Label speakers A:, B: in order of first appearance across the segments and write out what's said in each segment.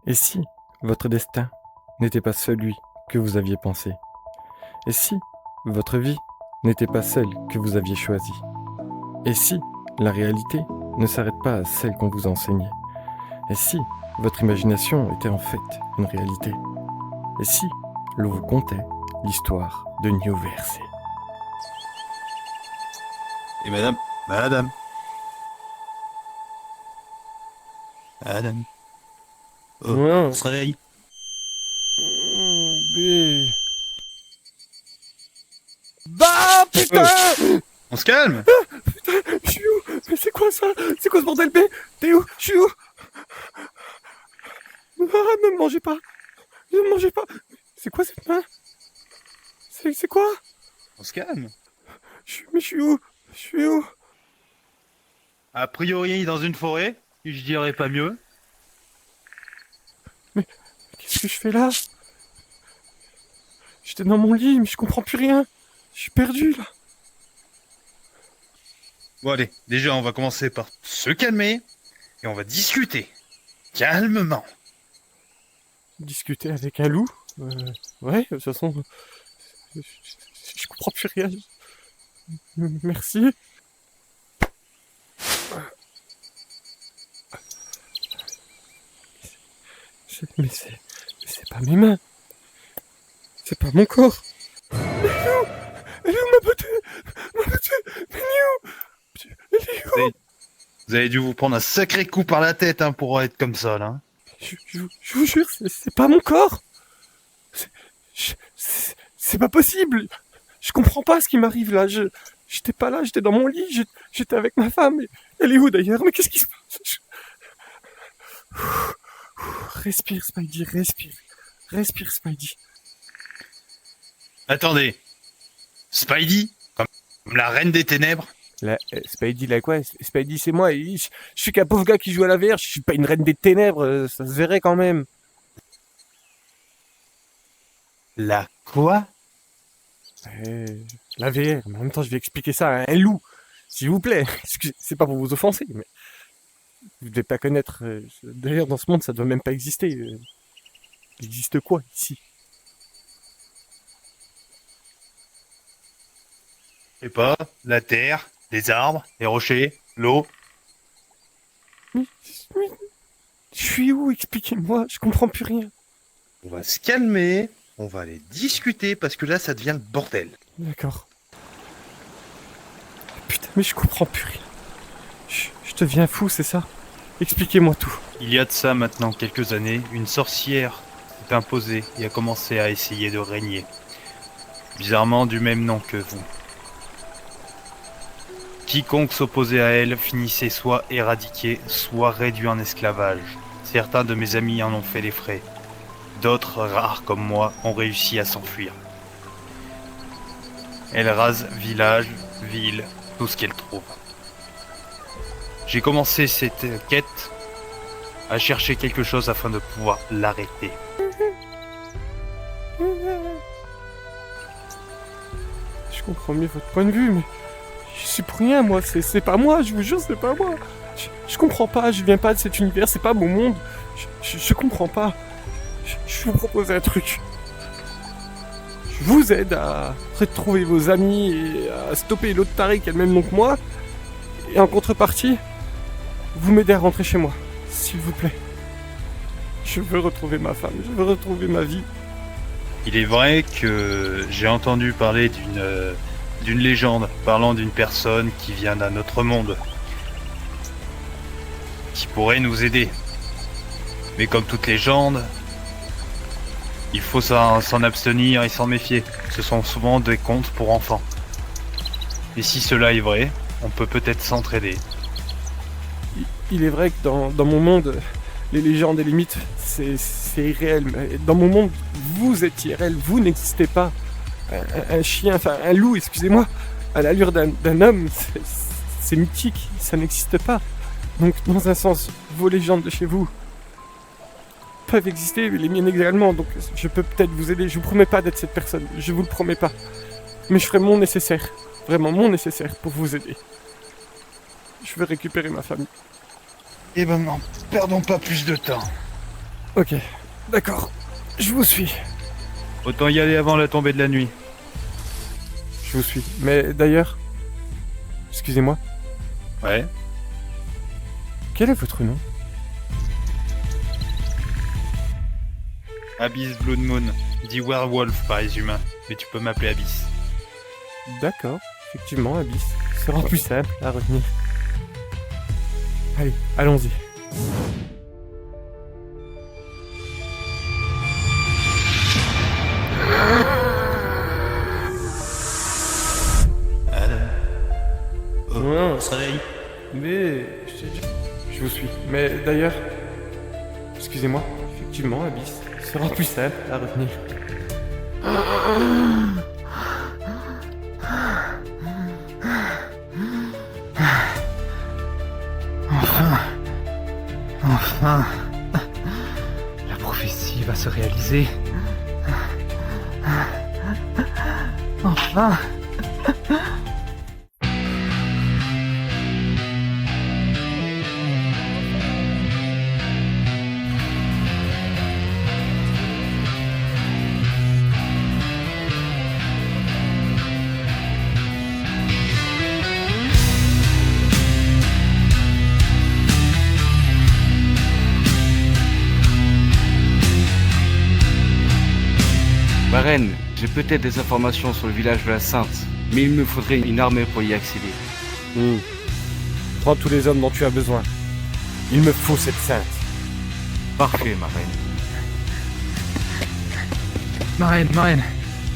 A: Et si votre destin n'était pas celui que vous aviez pensé? Et si votre vie n'était pas celle que vous aviez choisie? Et si la réalité ne s'arrête pas à celle qu'on vous enseignait? Et si votre imagination était en fait une réalité? Et si l'on vous contait l'histoire de New Versé?
B: Et madame, madame, madame. Oh,
A: Non.
B: on se réveille.
A: Mais... Bah putain!
B: On se calme.
A: Je suis où? Mais c'est quoi ça? C'est quoi ce bordel? Mais t'es où? Je suis où? Ah, ne me mangez pas! Ne me mangez pas! C'est quoi cette main? C'est quoi?
B: On se calme.
A: Mais je suis où? Je suis où?
B: A priori, dans une forêt, je dirais pas mieux.
A: Qu'est-ce que je fais là? J'étais dans mon lit, mais je comprends plus rien. Je suis perdu là.
B: Bon allez, déjà on va commencer par se calmer et on va discuter. Calmement.
A: Discuter avec un loup? Ouais, de toute façon, je comprends plus rien. Merci. Mais c'est pas mes mains. C'est pas mon corps. Elle est où ma beauté? Ma beauté? Mais elle est où? Elle est où?
B: Vous avez dû vous prendre un sacré coup par la tête pour être comme ça là. Hein.
A: Je vous jure, c'est pas mon corps. C'est pas possible. Je comprends pas ce qui m'arrive là. J'étais pas là, j'étais dans mon lit, j'étais avec ma femme. Elle est où d'ailleurs? Mais qu'est-ce qui se passe? Respire, Spidey, respire. Respire, Spidey.
B: Attendez. Spidey, comme la reine des ténèbres.
A: Spidey, là quoi? Spidey, c'est moi. Je suis qu'un pauvre gars qui joue à la VR. Je suis pas une reine des ténèbres. Ça se verrait quand même.
B: La quoi?
A: La VR. Mais en même temps, je vais expliquer ça à un loup. S'il vous plaît. C'est pas pour vous offenser, mais vous devez pas connaître. D'ailleurs, dans ce monde, ça doit même pas exister. Il existe quoi ici?
B: Je sais pas, la terre, les arbres, les rochers, l'eau.
A: Mais je suis où? Expliquez-moi. Je comprends plus rien.
B: On va se calmer, on va aller discuter parce que là ça devient le bordel.
A: D'accord. Putain, mais je comprends plus rien. Je deviens fou, c'est ça? Expliquez-moi tout.
B: Il y a de ça maintenant quelques années, une sorcière s'est imposée et a commencé à essayer de régner. Bizarrement du même nom que vous. Quiconque s'opposait à elle finissait soit éradiqué, soit réduit en esclavage. Certains de mes amis en ont fait les frais. D'autres, rares comme moi, ont réussi à s'enfuir. Elle rase villages, villes, tout ce qu'elle trouve. J'ai commencé cette quête à chercher quelque chose afin de pouvoir l'arrêter.
A: Je comprends mieux votre point de vue, mais je suis pour rien, moi. C'est pas moi, je vous jure, c'est pas moi. Je comprends pas, je viens pas de cet univers, c'est pas mon monde. Je comprends pas. Je vous propose un truc. Je vous aide à retrouver vos amis et à stopper l'autre taré qui a le même nom que moi. Et en contrepartie, vous m'aidez à rentrer chez moi, s'il vous plaît. Je veux retrouver ma femme, je veux retrouver ma vie.
B: Il est vrai que j'ai entendu parler d'une légende parlant d'une personne qui vient d'un autre monde, qui pourrait nous aider. Mais comme toute légende, il faut s'en abstenir et s'en méfier. Ce sont souvent des contes pour enfants. Et si cela est vrai, on peut peut-être s'entraider.
A: Il est vrai que dans mon monde, les légendes et les mythes, c'est irréel. Mais dans mon monde, vous êtes irréel, vous n'existez pas. Un chien, enfin un loup, excusez-moi, à l'allure d'un homme, c'est mythique, ça n'existe pas. Donc dans un sens, vos légendes de chez vous peuvent exister, les miennes également, donc je peux peut-être vous aider. Je vous promets pas d'être cette personne, je vous le promets pas. Mais je ferai mon nécessaire, vraiment mon nécessaire pour vous aider. Je veux récupérer ma famille.
B: Eh ben non, perdons pas plus de temps.
A: Ok, d'accord. Je vous suis.
B: Autant y aller avant la tombée de la nuit.
A: Je vous suis. Mais d'ailleurs, excusez-moi,
B: Ouais.
A: quel est votre nom?
B: Abyss Blood Moon. Dit Werewolf par les humains. Mais tu peux m'appeler Abyss.
A: D'accord, effectivement, Abyss. Ce sera plus simple à retenir. Allez, allons-y. Non,
C: Soleil.
A: mais je vous suis. Mais d'ailleurs, excusez-moi, effectivement, Abyss. Ce sera plus simple à retenir.
C: Enfin, la prophétie va se réaliser. Enfin.
D: Marraine, j'ai peut-être des informations sur le village de la Sainte, mais il me faudrait une armée pour y accéder.
A: Prends tous les hommes dont tu as besoin. Il me faut cette sainte.
D: Parfait, Marraine.
C: Marraine.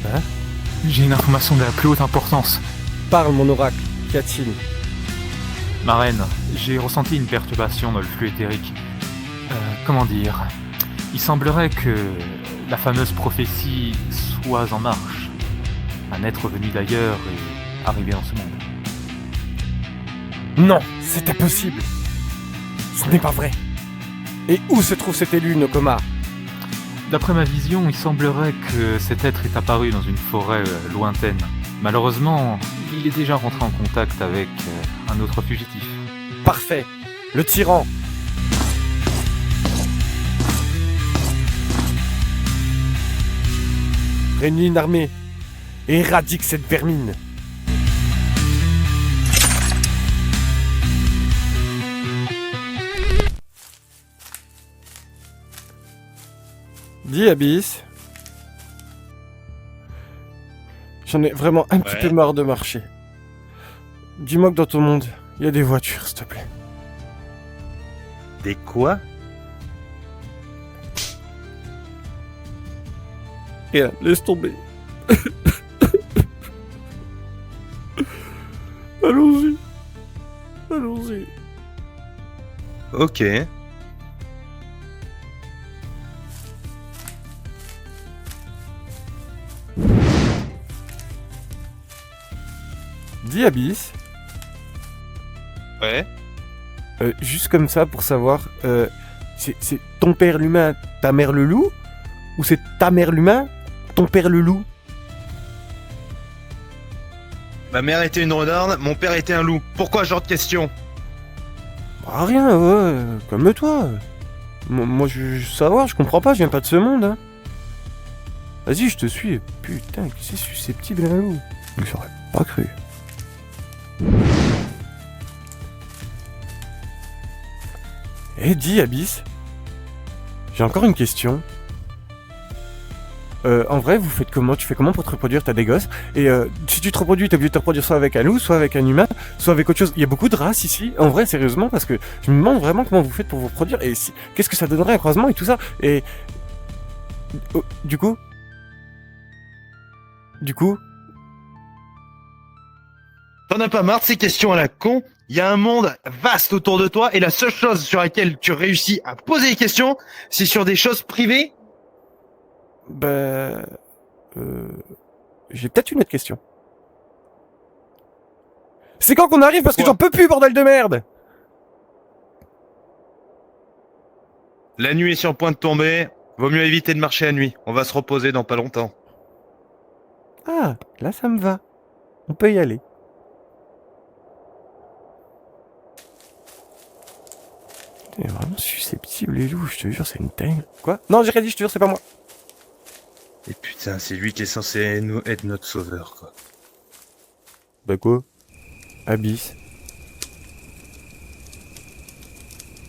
A: Hein?
C: J'ai une information de la plus haute importance.
A: Parle, mon oracle. Qu'y a-t-il?
C: Marraine, j'ai ressenti une perturbation dans le flux éthérique. Comment dire? Il semblerait que la fameuse prophétie soit en marche. Un être venu d'ailleurs et arrivé dans ce monde.
A: Non, c'est impossible. Ce n'est pas vrai. Et où se trouve cet élu, Nokoma?
C: D'après ma vision, il semblerait que cet être est apparu dans une forêt lointaine. Malheureusement, il est déjà rentré en contact avec un autre fugitif.
A: Parfait. Le tyran. Réunis une armée et éradique cette vermine. Dis, Abyss. J'en ai vraiment un petit peu marre de marcher. Dis-moi que dans ton monde, il y a des voitures, s'il te plaît.
E: Des quoi?
A: Rien, laisse tomber. Allons-y. Allons-y.
E: Ok.
A: Dis, Abyss.
B: Ouais.
A: Juste comme ça pour savoir, c'est ton père l'humain, ta mère le loup? Ou c'est ta mère l'humain, ton père le loup?
E: Ma mère était une renarde, mon père était un loup. Pourquoi ce genre de question?
A: Ah rien, ouais, calme-toi. Moi je veux savoir, je comprends pas, je viens pas de ce monde. Hein. Vas-y, je te suis. Putain, que c'est susceptible un loup. J'aurais pas cru. Eh, dis, Abyss. J'ai encore une question. En vrai, vous faites comment? Tu fais comment pour te reproduire? T'as des gosses? Et si tu te reproduis, t'es obligé de te reproduire soit avec un loup, soit avec un humain, soit avec autre chose. Il y a beaucoup de races ici. En vrai, sérieusement, parce que je me demande vraiment comment vous faites pour vous reproduire. Et qu'est-ce que ça donnerait un croisement et tout ça? Et... Oh, du coup...
E: T'en as pas marre de ces questions à la con? Il y a un monde vaste autour de toi et la seule chose sur laquelle tu réussis à poser des questions, c'est sur des choses privées?
A: Bah... J'ai peut-être une autre question. C'est quand qu'on arrive parce que
E: Quoi?
A: j'en peux plus, bordel de merde!
E: La nuit est sur le point de tomber. Vaut mieux éviter de marcher la nuit. On va se reposer dans pas longtemps.
A: Ah, là ça me va. On peut y aller. T'es vraiment susceptible, les loups, je te jure, c'est une dingue. Quoi? Non, j'ai rien dit, je te jure, c'est pas moi.
E: Et putain, c'est lui qui est censé être notre sauveur, quoi.
A: Bah quoi? Abyss.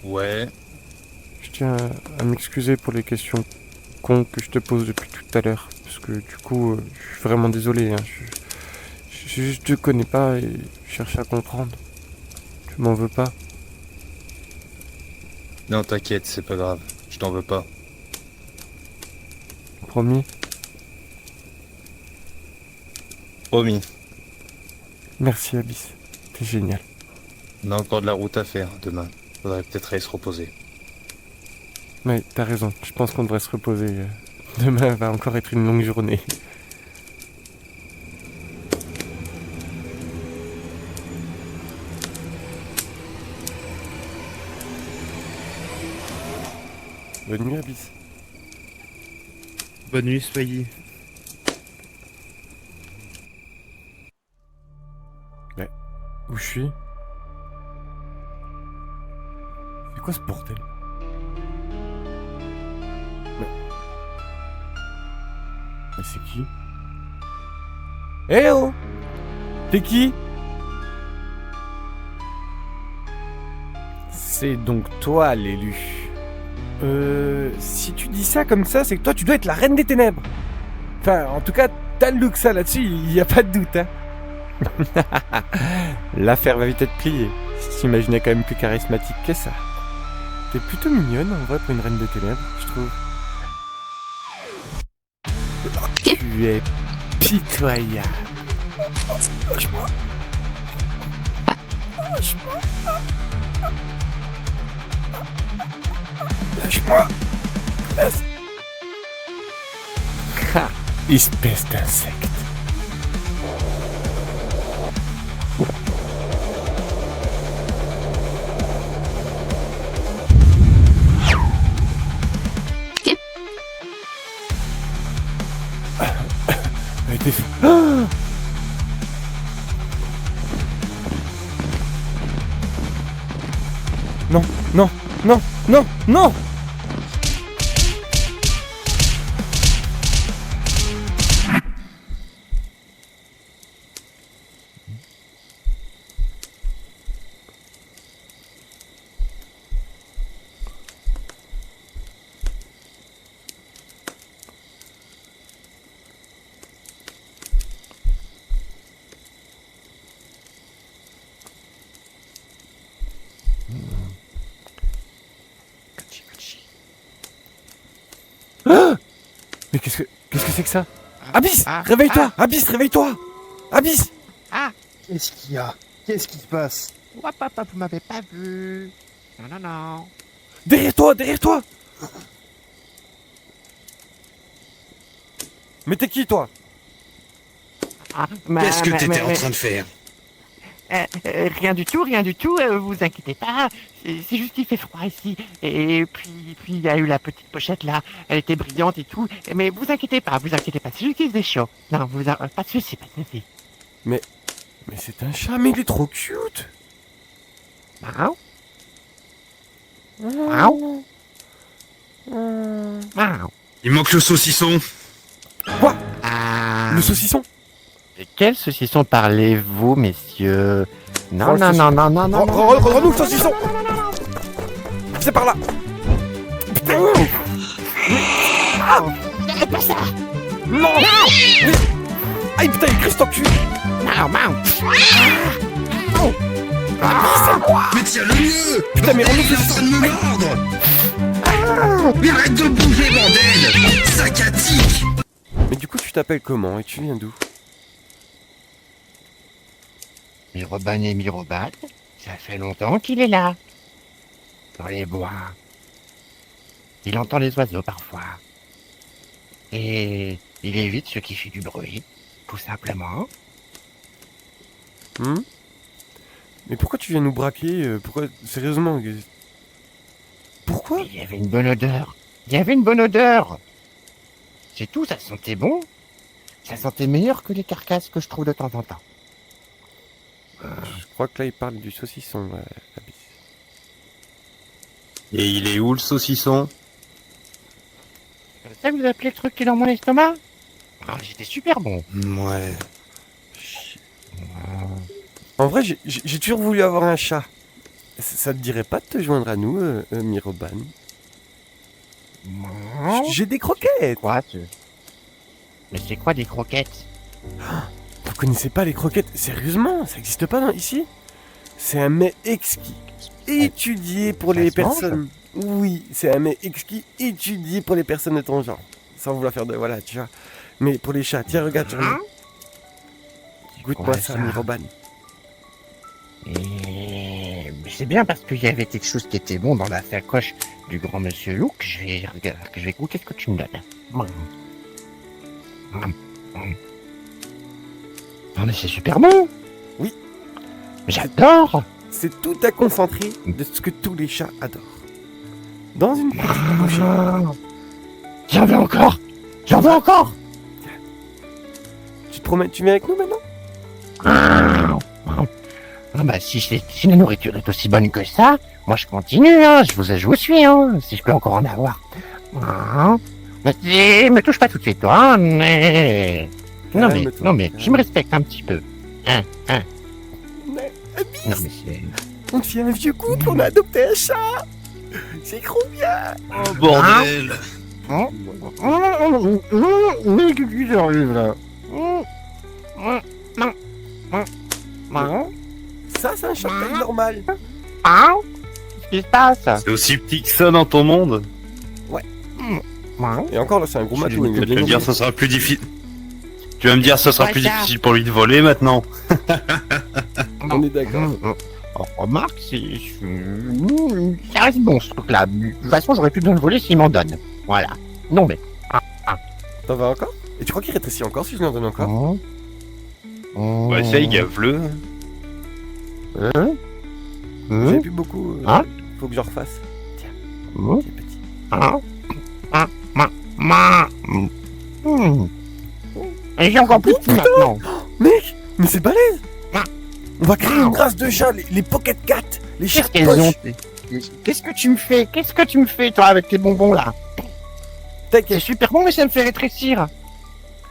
E: Ouais.
A: Je tiens à m'excuser pour les questions cons que je te pose depuis tout à l'heure. Parce que du coup, je suis vraiment désolé. Hein. Je te connais pas et je cherche à comprendre. Tu m'en veux pas?
E: Non, t'inquiète, c'est pas grave. Je t'en veux pas.
A: Promis?
E: Promis.
A: Merci Abyss. T'es génial.
E: On a encore de la route à faire demain. Faudrait peut-être aller se reposer.
A: Mais t'as raison, je pense qu'on devrait se reposer. Demain va encore être une longue journée. Bonne nuit Abyss.
E: Bonne nuit, Swaggy.
A: Où je suis? C'est quoi ce bordel? Mais c'est qui? Eh oh! T'es qui? C'est donc toi l'élu. Si tu dis ça comme ça, c'est que toi tu dois être la reine des ténèbres. Enfin, en tout cas, t'as le look ça là-dessus, y a pas de doute, hein. L'affaire va vite être pliée. Je t'imaginais quand même plus charismatique que ça. T'es plutôt mignonne en vrai pour une reine des ténèbres, je trouve. Tu es pitoyable. Lâche-moi. Lâche-moi. Lâche-moi. Laisse. Ha, espèce d'insecte. T'es fou. Ah, non, non, non, non, non. Ah, mais qu'est-ce que c'est que ça? Abyss, réveille-toi. Abyss, réveille-toi. Abyss.
E: Qu'est-ce qu'il y a? Qu'est-ce qui se passe?
F: Ouais, papa, vous m'avez pas vu. Non, non, non.
A: Derrière toi, derrière toi. Mais t'es qui toi?
E: Qu'est-ce que t'étais en train de faire?
F: Rien du tout, vous inquiétez pas. C'est juste qu'il fait froid ici. Et puis il y a eu la petite pochette là. Elle était brillante et tout. Mais vous inquiétez pas. C'est juste qu'il faisait chaud. Non, pas de soucis, pas de soucis.
A: Mais c'est un chat, mais il est trop cute.
F: Miaou. Miaou. Miaou.
E: Il manque le saucisson.
A: Quoi?
F: Ah.
A: Le saucisson?
F: De quel saucisson parlez-vous, messieurs? Non,
A: Oh,
F: non,
A: le
F: non, non, non, non, non.
A: Remous le saucisson. C'est par là. Putain.
F: Faites pas ça.
A: Non. Aïe putain, il crisse ton cul.
F: Miaou, miaou.
E: Mais tiens-le mieux!
A: Putain, mais remous
E: Il est
A: le
E: en train
A: saucisson.
E: de me mordre! Mais arrête de bouger, bordel! Sacatique!
A: Mais du coup, tu t'appelles comment et tu viens d'où?
F: Miroban et Mirobat, ça fait longtemps qu'il est là. Dans les bois. Il entend les oiseaux parfois. Et il évite ce qui fait du bruit, tout simplement.
A: Mais pourquoi tu viens nous braquer? Pourquoi? Sérieusement? Pourquoi?
F: Il y avait une bonne odeur. C'est tout, ça sentait bon. Ça sentait meilleur que les carcasses que je trouve de temps en temps.
A: Je crois que là, il parle du saucisson, Abyss.
B: Et il est où le saucisson?
F: C'est ça que vous appelez le truc qui est dans mon estomac? Ah, j'étais super bon.
E: Ouais.
A: En vrai, j'ai toujours voulu avoir un chat. Ça te dirait pas de te joindre à nous, Miroban? J'ai des croquettes.
F: Quoi, mais c'est quoi des croquettes?
A: Vous connaissez pas les croquettes? Sérieusement, ça existe pas ici? C'est un mets exquis, étudié pour
F: Ça
A: les
F: se mange
A: personnes. Oui, c'est un mets exquis, étudié pour les personnes de ton genre. Sans vouloir faire de... Voilà, tu vois. Mais pour les chats, tiens, regarde, tu regardes. Goûte-moi
F: quoi,
A: ça,
F: ça
A: Miroban.
F: Et c'est bien parce qu'il y avait quelque chose qui était bon dans la sacoche du grand monsieur Lou que je vais goûter ce que tu me donnes. Non mais c'est super bon.
A: Oui.
F: J'adore.
A: C'est tout à concentrer de ce que tous les chats adorent. Dans une petite bouchée.
F: J'en veux encore. J'en veux encore.
A: Tu te promets, tu viens avec nous maintenant?
F: Ah bah si la nourriture est aussi bonne que ça, moi je continue, hein, je vous suis, hein, si je peux encore en avoir. Me touche pas tout de suite, toi, hein, mais... Non mais, je me respecte un petit peu.
A: Mais,
F: Non mais c'est...
A: on devient un vieux couple, on a adopté un chat. C'est trop bien.
B: Oh bordel!
F: Mais qu'est-ce qui arrive là?
A: Ça, c'est un chat de taille normale.
F: Qu'est-ce qui se passe?
B: C'est aussi petit que ça dans ton monde?
A: Et encore là, c'est un gros matou.
B: Tu vas me dire ça sera plus difficile. Tu vas me dire ça sera plus difficile pour lui de voler maintenant?
A: On est d'accord.
F: Remarque, ça reste bon ce truc-là. De toute façon, j'aurais plus besoin de voler s'il m'en donne. Voilà. Non mais...
A: T'en vas encore? Et tu crois qu'il rétrécit encore si je lui en donne encore?
B: Ouais, essaye, gave-le.
A: J'ai plus beaucoup.
F: Hein?
A: Faut que je refasse. Tiens, petit.
F: Et j'ai encore plus de tout maintenant.
A: Mec, mais c'est balèze. On va créer une race de chats, les Pocket Cats, les chats
F: Qu'est-ce
A: de
F: qu'elles ont?
A: poche.
F: Qu'est-ce que tu me fais? Qu'est-ce que tu me fais, toi, avec tes bonbons là? C'est
A: T'inquiète,
F: super bon, mais ça me fait rétrécir.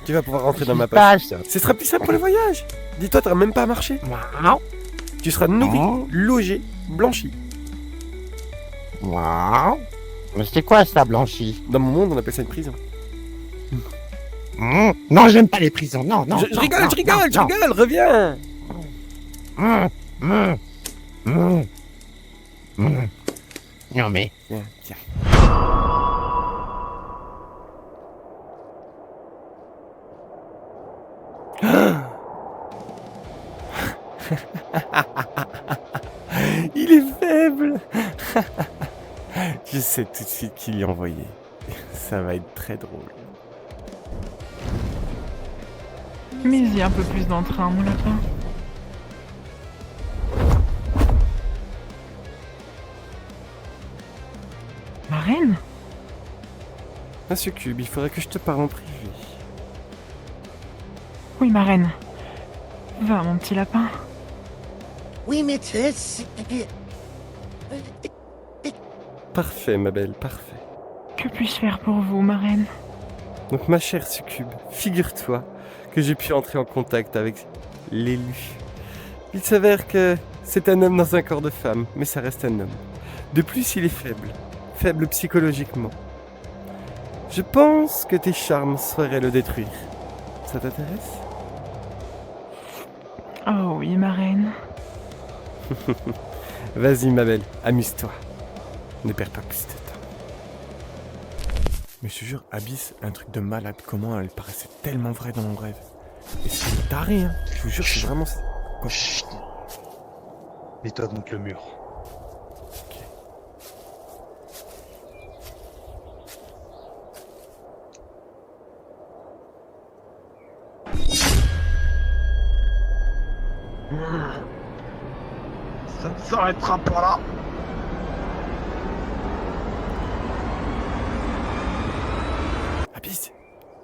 A: tu vas pouvoir rentrer dans ma poche.
F: Passe.
A: Ce sera plus simple pour le voyage. Dis-toi, t'auras même pas à marcher.
F: Wow.
A: Tu seras nourri,
F: Oh.
A: logé, blanchi.
F: Wow. Mais c'est quoi ça, blanchi?
A: Dans mon monde, on appelle ça une prison.
F: Non, j'aime pas les prisons. Non, non.
A: Je rigole, je rigole, reviens.
F: Non mais...
A: Tiens, tiens. Il est faible. Je sais tout de suite qui lui envoyer. Ça va être très drôle.
G: Mets-y un peu plus d'entrain, mon lapin. Ma reine?
A: Monsieur Cube, il faudrait que je te parle en privé.
G: Oui, ma reine. Va, mon petit lapin.
F: Oui, maîtresse.
A: Parfait, ma belle, parfait.
G: Que puis-je faire pour vous, ma reine?
A: Donc, ma chère Succube, figure-toi que j'ai pu entrer en contact avec l'élu. Il s'avère que c'est un homme dans un corps de femme, mais ça reste un homme. De plus, il est faible. Faible psychologiquement. Je pense que tes charmes sauraient le détruire. Ça t'intéresse?
G: Oh oui, ma reine.
A: Vas-y, ma belle, amuse-toi. Ne perds pas plus de temps. Mais je te jure, Abyss, un truc de malade. Comment elle paraissait tellement vraie dans mon rêve. Et c'est taré, hein. Je vous jure, c'est vraiment... Quoi?
E: Chut. Mets-toi contre le mur. Ça ne s'arrêtera pas là.
A: Abyss,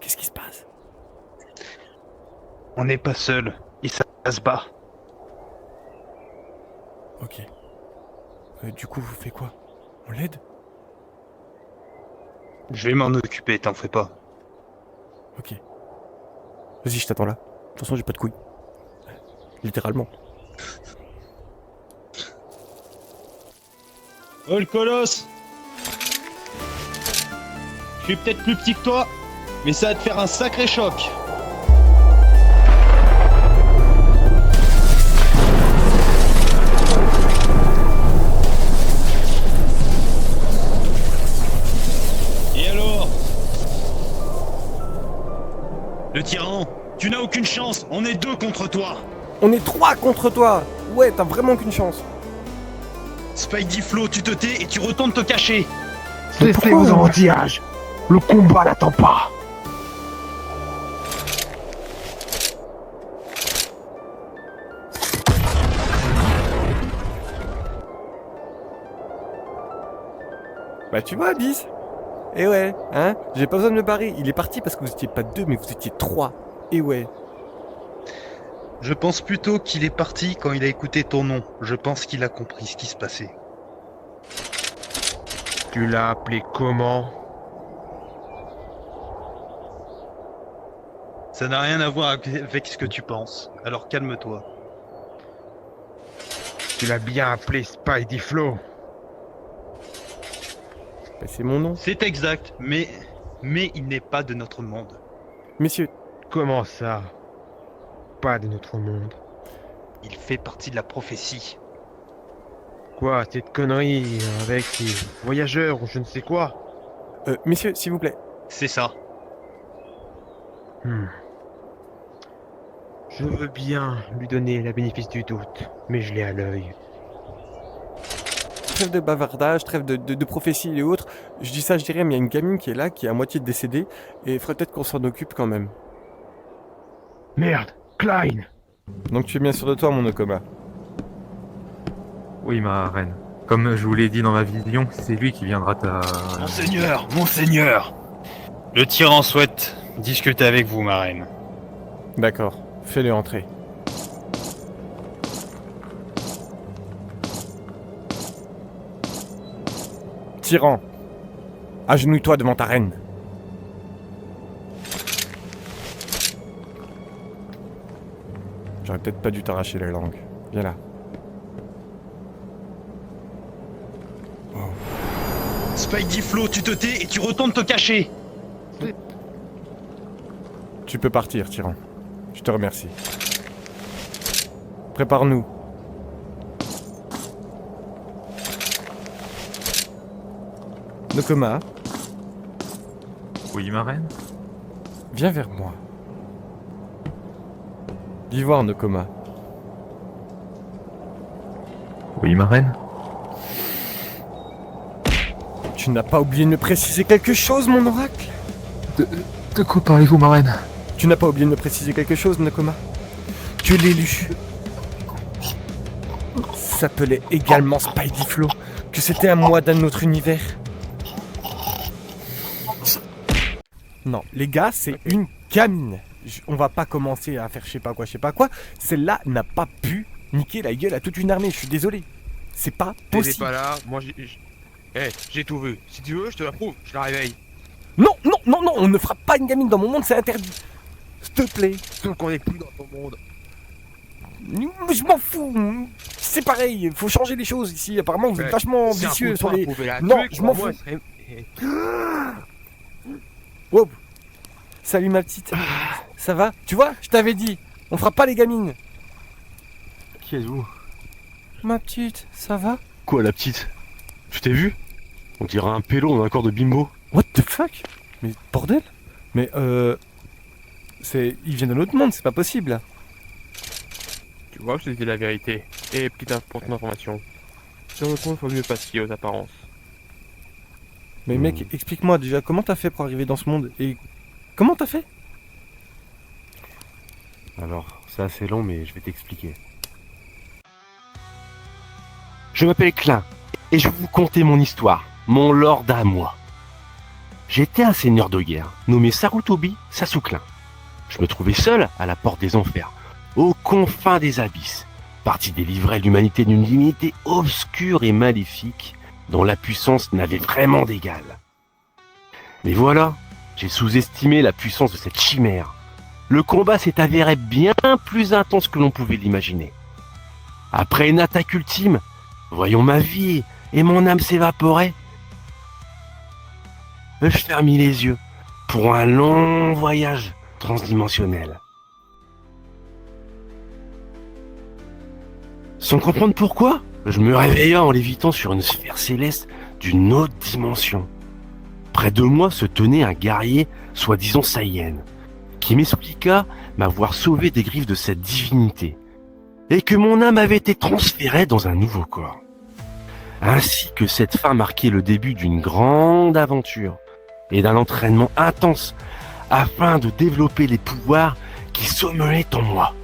A: qu'est-ce qui se passe?
E: On n'est pas seul. Et ça se bat.
A: Ok. Du coup, vous faites quoi? On l'aide?
B: Je vais m'en occuper, t'en fais pas.
A: Ok. Vas-y, je t'attends là. De toute façon, j'ai pas de couilles. Littéralement.
E: Oh le colosse! Je suis peut-être plus petit que toi, mais ça va te faire un sacré choc. Et alors? Le tyran, tu n'as aucune chance, on est 2 contre toi.
A: On est 3 contre toi. Ouais, t'as vraiment qu'une chance.
E: Spidey Flo, tu te tais et tu retournes te cacher.
F: Cessez vos enfantillages. Le combat n'attend pas.
A: Bah tu vois, Bis. Eh ouais, hein. J'ai pas besoin de me barrer. Il est parti parce que vous étiez pas 2, mais vous étiez 3. Et ouais.
B: Je pense plutôt qu'il est parti quand il a écouté ton nom. Je pense qu'il a compris ce qui se passait.
H: Tu l'as appelé comment?
B: Ça n'a rien à voir avec ce que tu penses. Alors calme-toi.
H: Tu l'as bien appelé Spidey Flo.
A: Bah, c'est mon nom.
B: C'est exact, mais il n'est pas de notre monde.
A: Messieurs,
H: Comment ça? Pas de notre monde.
B: Il fait partie de la prophétie.
H: Quoi, cette connerie avec ces voyageurs ou je ne sais quoi?
A: messieurs, s'il vous plaît.
B: C'est ça.
H: Je veux bien lui donner la bénéfice du doute, mais je l'ai à l'œil.
A: Trêve de bavardage, trêve de prophéties et autres. Je dis ça, je dirais, mais il y a une gamine qui est là, qui est à moitié décédée, et il faudrait peut-être qu'on s'en occupe quand même.
H: Merde, Klein!
A: Donc tu es bien sûr de toi, mon Okoma.
C: Oui, ma reine. Comme je vous l'ai dit dans ma vision, c'est lui qui viendra
B: Monseigneur! Le tyran souhaite discuter avec vous, ma reine.
A: D'accord, fais-le entrer. Tyran, agenouille-toi devant ta reine. J'aurais peut-être pas dû t'arracher la langue. Viens là.
E: Spidey Flo, tu te tais et tu retournes te cacher.
A: Tu peux partir, Tyran. Je te remercie. Prépare-nous. Nokoma,
C: Oui, ma reine.
A: viens vers moi. Dis voir, Nokoma.
C: Oui, ma reine.
A: Tu n'as pas oublié de me préciser quelque chose, mon oracle?
C: De quoi parlez-vous, ma reine?
A: Tu n'as pas oublié de me préciser quelque chose, Nokoma? Que l'élu s'appelait également Spidey Flo, que c'était à moi d'un autre univers. Non, les gars, c'est une gamine. On va pas commencer à faire je sais pas quoi. Celle-là n'a pas pu niquer la gueule à toute une armée, je suis désolé. C'est pas
H: T'étais
A: possible.
H: pas là, moi j'ai tout vu. Si tu veux, je te la prouve, je la réveille.
A: Non, on ne frappe pas une gamine dans mon monde, c'est interdit. S'il te plaît.
H: Sauf qu'on est plus dans ton monde.
A: Je m'en fous. C'est pareil, faut changer les choses ici. Apparemment, vous êtes vachement
H: Si un
A: vicieux
H: coup
A: sur
H: de
A: les...
H: poing pouvait la
A: Non,
H: tuer,
A: je m'en
H: crois-moi,
A: fous.
H: elle serait-
A: Wow. Salut ma petite. Ça va? Tu vois, je t'avais dit, on frappe pas les gamines.
C: Qui êtes-vous?
A: Ma petite, ça va?
I: Quoi, la petite? Tu t'es vu? On dirait un pélo dans un corps de bimbo.
A: What the fuck? Mais bordel? Mais il vient d'un autre monde, c'est pas possible là.
H: Tu vois, je te dis la vérité. Et pour ton information. Sur le compte, faut mieux pas se fier aux apparences.
A: Mais mec, explique-moi déjà, comment t'as fait pour arriver dans ce monde? Et comment t'as fait?
I: Alors, c'est assez long, mais je vais t'expliquer. Je m'appelle Klein, et je vais vous conter mon histoire, mon lord à moi. J'étais un seigneur de guerre, nommé Sarutobi Sasuclin. Je me trouvais seul à la porte des enfers, aux confins des abysses, parti délivrer l'humanité d'une divinité obscure et maléfique, dont la puissance n'avait vraiment d'égal. Mais voilà, j'ai sous-estimé la puissance de cette chimère. Le combat s'est avéré bien plus intense que l'on pouvait l'imaginer. Après une attaque ultime, voyons ma vie et mon âme s'évaporer. Je fermis les yeux pour un long voyage transdimensionnel. Sans comprendre pourquoi, je me réveilla en lévitant sur une sphère céleste d'une autre dimension. Près de moi se tenait un guerrier, soi-disant Saiyan, qui m'expliqua m'avoir sauvé des griffes de cette divinité, et que mon âme avait été transférée dans un nouveau corps. Ainsi que cette fin marquait le début d'une grande aventure, et d'un entraînement intense, afin de développer les pouvoirs qui sommellaient en moi.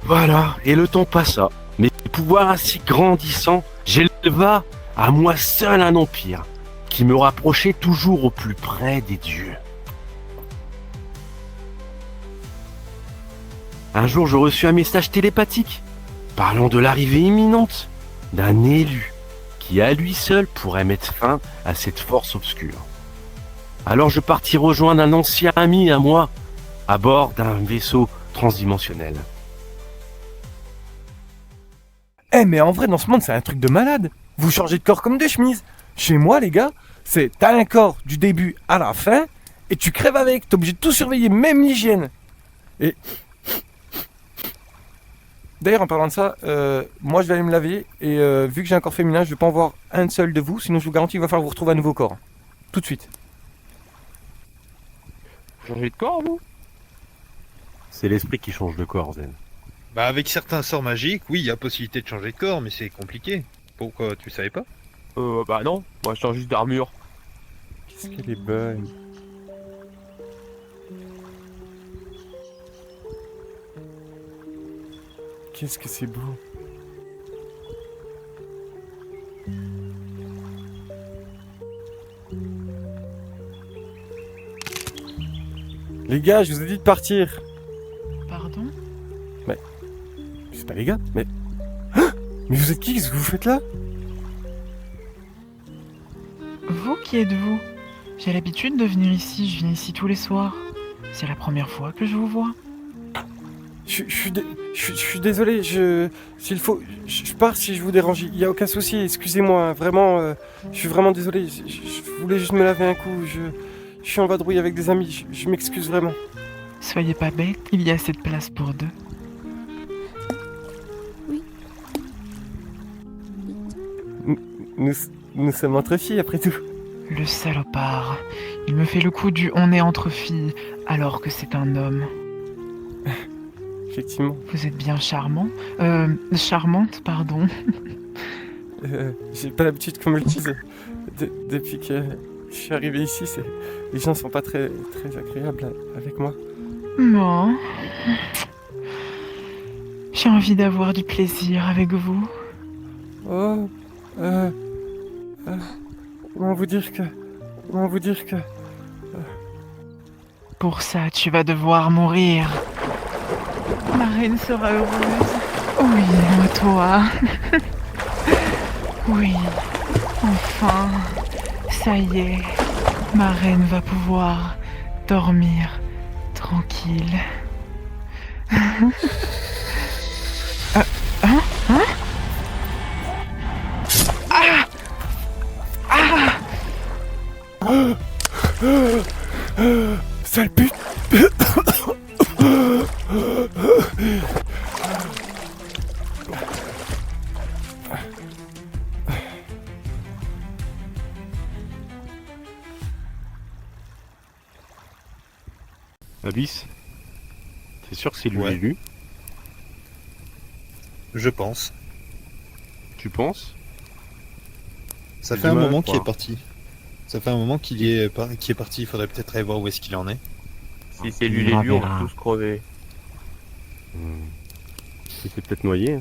I: Voilà, et le temps passa. Mes pouvoirs ainsi grandissant, j'éleva à moi seul un empire qui me rapprochait toujours au plus près des dieux. Un jour, je reçus un message télépathique parlant de l'arrivée imminente d'un élu qui à lui seul pourrait mettre fin à cette force obscure. Alors je partis rejoindre un ancien ami à moi à bord d'un vaisseau transdimensionnel.
A: Eh mais en vrai dans ce monde c'est un truc de malade. Vous changez de corps comme de chemise. Chez moi les gars, c'est t'as un corps du début à la fin et tu crèves avec. T'es obligé de tout surveiller, même l'hygiène. Et d'ailleurs en parlant de ça, moi je vais aller me laver et vu que j'ai un corps féminin, je vais pas en voir un seul de vous, sinon je vous garantis qu'il va falloir vous retrouver un nouveau corps. Tout de suite.
H: Vous changez de corps, vous?
I: C'est l'esprit qui change de corps, Zen.
E: Bah avec certains sorts magiques, oui, il y a possibilité de changer de corps, mais c'est compliqué. Pourquoi, tu savais pas?
H: Bah non, moi je change juste d'armure.
A: Qu'est-ce qu'elle est bonne. Qu'est-ce que c'est beau. Les gars, je vous ai dit de partir.
G: Pardon?
A: C'est pas les gars, mais... Ah, mais vous êtes qui? Qu'est-ce que vous faites là?
G: Vous, qui êtes-vous? J'ai l'habitude de venir ici, je viens ici tous les soirs. C'est la première fois que je vous vois.
A: Je suis désolé, s'il faut, je pars si je vous dérange, il n'y a aucun souci, excusez-moi, vraiment, je suis vraiment désolé, je voulais juste me laver un coup, je suis en vadrouille avec des amis, je m'excuse vraiment.
G: Soyez pas bête, il y a assez de place pour deux.
A: Nous sommes entre filles après tout.
G: Le salopard, il me fait le coup du on est entre filles alors que c'est un homme.
A: Effectivement.
G: Vous êtes bien charmant. Charmante, pardon.
A: J'ai pas l'habitude qu'on me le dise. Depuis que je suis arrivé ici, les gens sont pas très agréables avec moi.
G: Bon. J'ai envie d'avoir du plaisir avec vous.
A: Oh, comment vous dire que...
G: Pour ça, tu vas devoir mourir. Ma reine sera heureuse. Oui, toi. Oui, enfin, ça y est. Ma reine va pouvoir dormir tranquille.
A: Sale pute.
I: Abyss, t'es sûr que c'est lui
E: Ouais.
I: l'élu?
E: Je pense.
I: Tu penses?
E: Ça
I: J'ai
E: fait
I: du
E: un
I: mal à
E: moment qu'il est
I: croire.
E: parti. Ça fait un moment qu'il est parti, il faudrait peut-être aller voir où est-ce qu'il en est.
H: Si c'est lui l'élu, on va tous crever.
I: Il s'est peut-être noyé. Hein.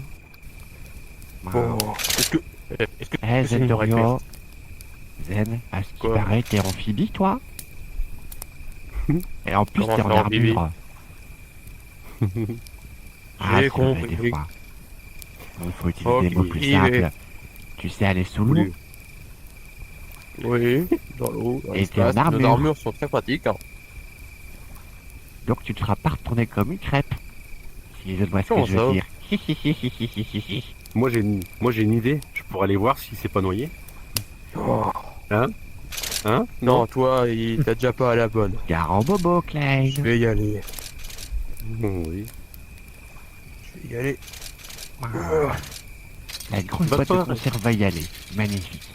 H: Bon, est-ce que
F: Eh,
H: c'est une
F: Zen
H: réflexe?
F: Rio. Zen, à ce qui
H: Quoi?
F: paraît, t'es amphibie, toi? Et en plus,
H: Comment
F: t'es
H: ça,
F: en
H: amphibie?
F: armure.
H: J'ai
F: c'est vrai,
H: compris.
F: des fois. Il faut utiliser des
H: Ok,
F: mots plus
H: il est-
F: simples. Tu sais aller sous l'eau?
H: Oui, dans l'eau, dans
F: Et
H: l'espace.
F: t'es en
H: Nos
F: armure.
H: armures sont très pratiques. Hein.
F: Donc tu ne seras pas retourné comme une crêpe. Si je vois ce que
H: Comment
F: je
H: ça
F: veux dire.
I: Moi j'ai une idée. Je pourrais aller voir s'il s'est pas noyé.
H: Oh.
I: Hein?
H: Non, toi, il t'a déjà pas à la bonne.
F: Gare en bobo,
H: Je
F: Clyde.
H: vais y aller.
I: Oui.
H: Je vais y aller.
F: La grande
I: Bah,
F: boîte
I: toi.
F: de conserve va y aller. Magnifique.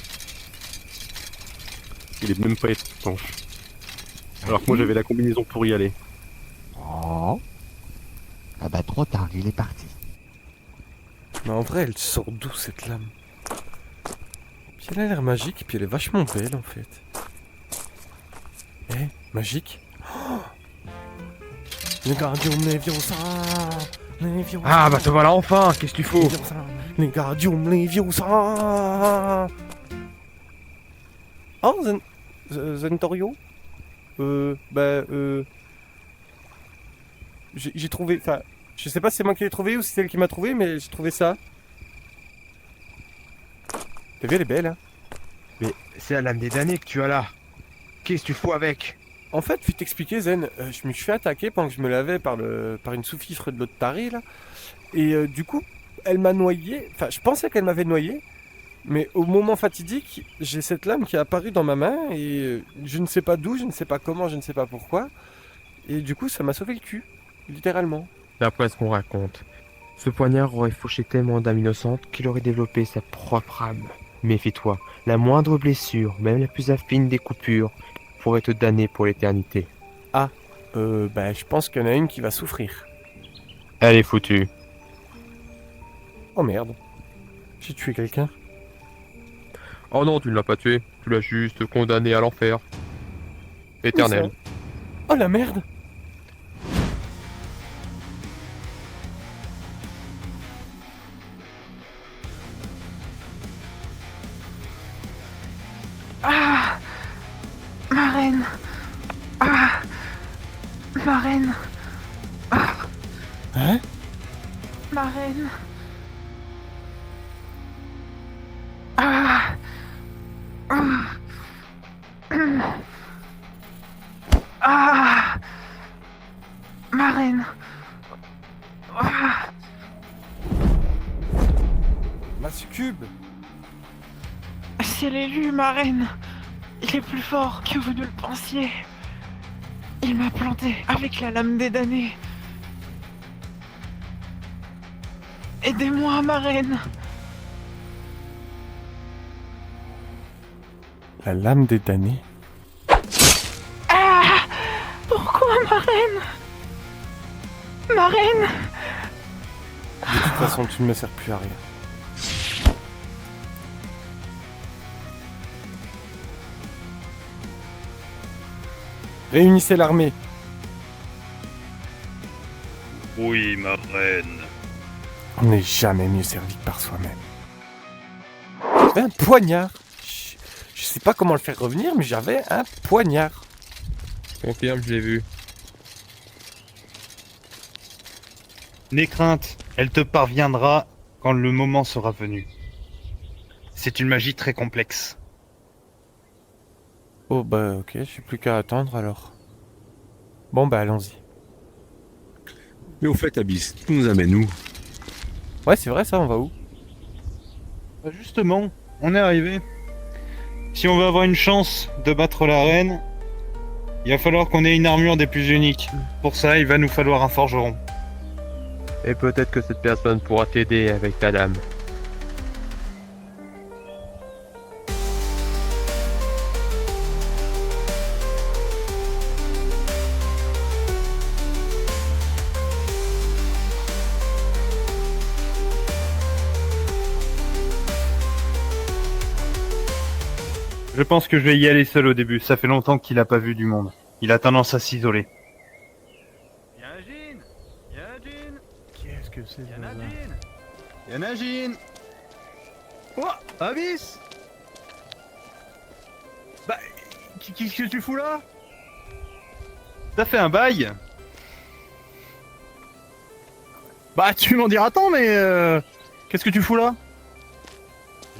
I: Il est même pas étanche. Alors que moi j'avais la combinaison pour y aller.
F: Oh. Ah bah trop tard, il est parti.
A: Mais en vrai, elle sort d'où cette lame? Puis elle a l'air magique, puis elle est vachement belle en fait. Eh, magique? Oh, les gardiums Leviosa! Leviosa!
H: Ah, bah te voilà enfin, qu'est-ce qu'il faut?
A: Leviosa! Les gardiums Leviosa! Oh, Zentorio? J'ai trouvé. Enfin, je sais pas si c'est moi qui l'ai trouvé ou si c'est elle qui m'a trouvé, mais j'ai trouvé ça. T'as vu, elle est belle, hein?
H: Mais c'est la lame des damnés que tu as là. Qu'est-ce que tu fous avec?
A: En fait, je vais t'expliquer, Zen. Je me suis fait attaquer pendant que je me lavais par une sous-fifre de l'autre taré, là. Et du coup, elle m'a noyé. Enfin, je pensais qu'elle m'avait noyé. Mais au moment fatidique, j'ai cette lame qui est apparue dans ma main. Et je ne sais pas d'où, je ne sais pas comment, je ne sais pas pourquoi. Et du coup, ça m'a sauvé le cul. Littéralement.
H: D'après ce qu'on raconte, ce poignard aurait fauché tellement d'âmes innocentes qu'il aurait développé sa propre âme. Méfie-toi, la moindre blessure, même la plus affine des coupures, pourrait te damner pour l'éternité.
A: Je pense qu'il y en a une qui va souffrir.
H: Elle est foutue.
A: Oh merde. J'ai tué quelqu'un.
H: Oh non, tu ne l'as pas tué, tu l'as juste condamné à l'enfer. Éternel.
A: Oh la merde.
G: Ah, ma reine. Ah, ma reine.
A: Hein?
G: Ma reine. Ah. Ah. Ah. Ma reine. Ah.
A: Ma succube.
G: C'est l'élu, ma reine. Il est plus fort que vous ne le pensiez. Il m'a planté avec la lame des damnés. Aidez-moi, ma reine.
A: La lame des damnés.
G: Ah! Pourquoi, ma reine? Ma reine?
A: De toute façon, tu ne me sers plus à rien. Réunissez l'armée.
B: Oui, ma reine.
A: On n'est jamais mieux servi que par soi-même. J'avais un poignard. Je sais pas comment le faire revenir, mais j'avais un poignard.
H: Je confirme, je l'ai vu.
B: N'aie crainte, elle te parviendra quand le moment sera venu. C'est une magie très complexe.
A: Oh bah ok, je suis plus qu'à attendre alors. Bon bah allons-y.
I: Mais au fait, Abyss, tu nous amènes où?
A: Ouais c'est vrai ça, on va où?
B: Bah, justement, on est arrivé. Si on veut avoir une chance de battre la reine, il va falloir qu'on ait une armure des plus uniques. Pour ça, il va nous falloir un forgeron.
H: Et peut-être que cette personne pourra t'aider avec ta lame.
B: Je pense que je vais y aller seul au début. Ça fait longtemps qu'il a pas vu du monde. Il a tendance à s'isoler. Y'a un jean! Y'a un jean!
A: Qu'est-ce que c'est?
B: Y'a un jean! Y'a un jean! Oh! Abyss! Bah, qu'est-ce que tu fous là? T'as fait un bail? Bah, tu m'en diras tant, mais qu'est-ce que tu fous là?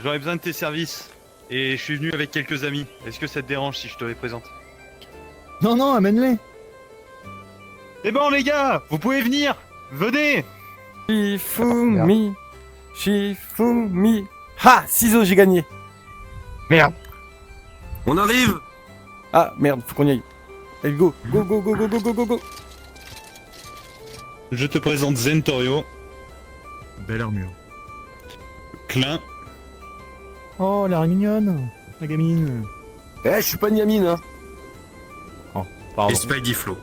B: J'aurais besoin de tes services. Et je suis venu avec quelques amis. Est-ce que ça te dérange si je te les présente?
E: Non, non, amène-les.
B: Eh bon les gars, vous pouvez venir. Venez.
A: Shifumi. Shifumi. Ha! Ciseaux, j'ai gagné.
E: Merde.
I: On arrive!
A: Ah, merde, faut qu'on y aille. Allez, go, go, go, go, go, go, go, go, go.
J: Je te présente Zentorio,
E: Belle armure.
J: Klein,
E: Oh, l'air mignonne, la gamine.
I: Eh, je suis pas une gamine, hein!
E: Pardon.
I: Et Spidey Flo.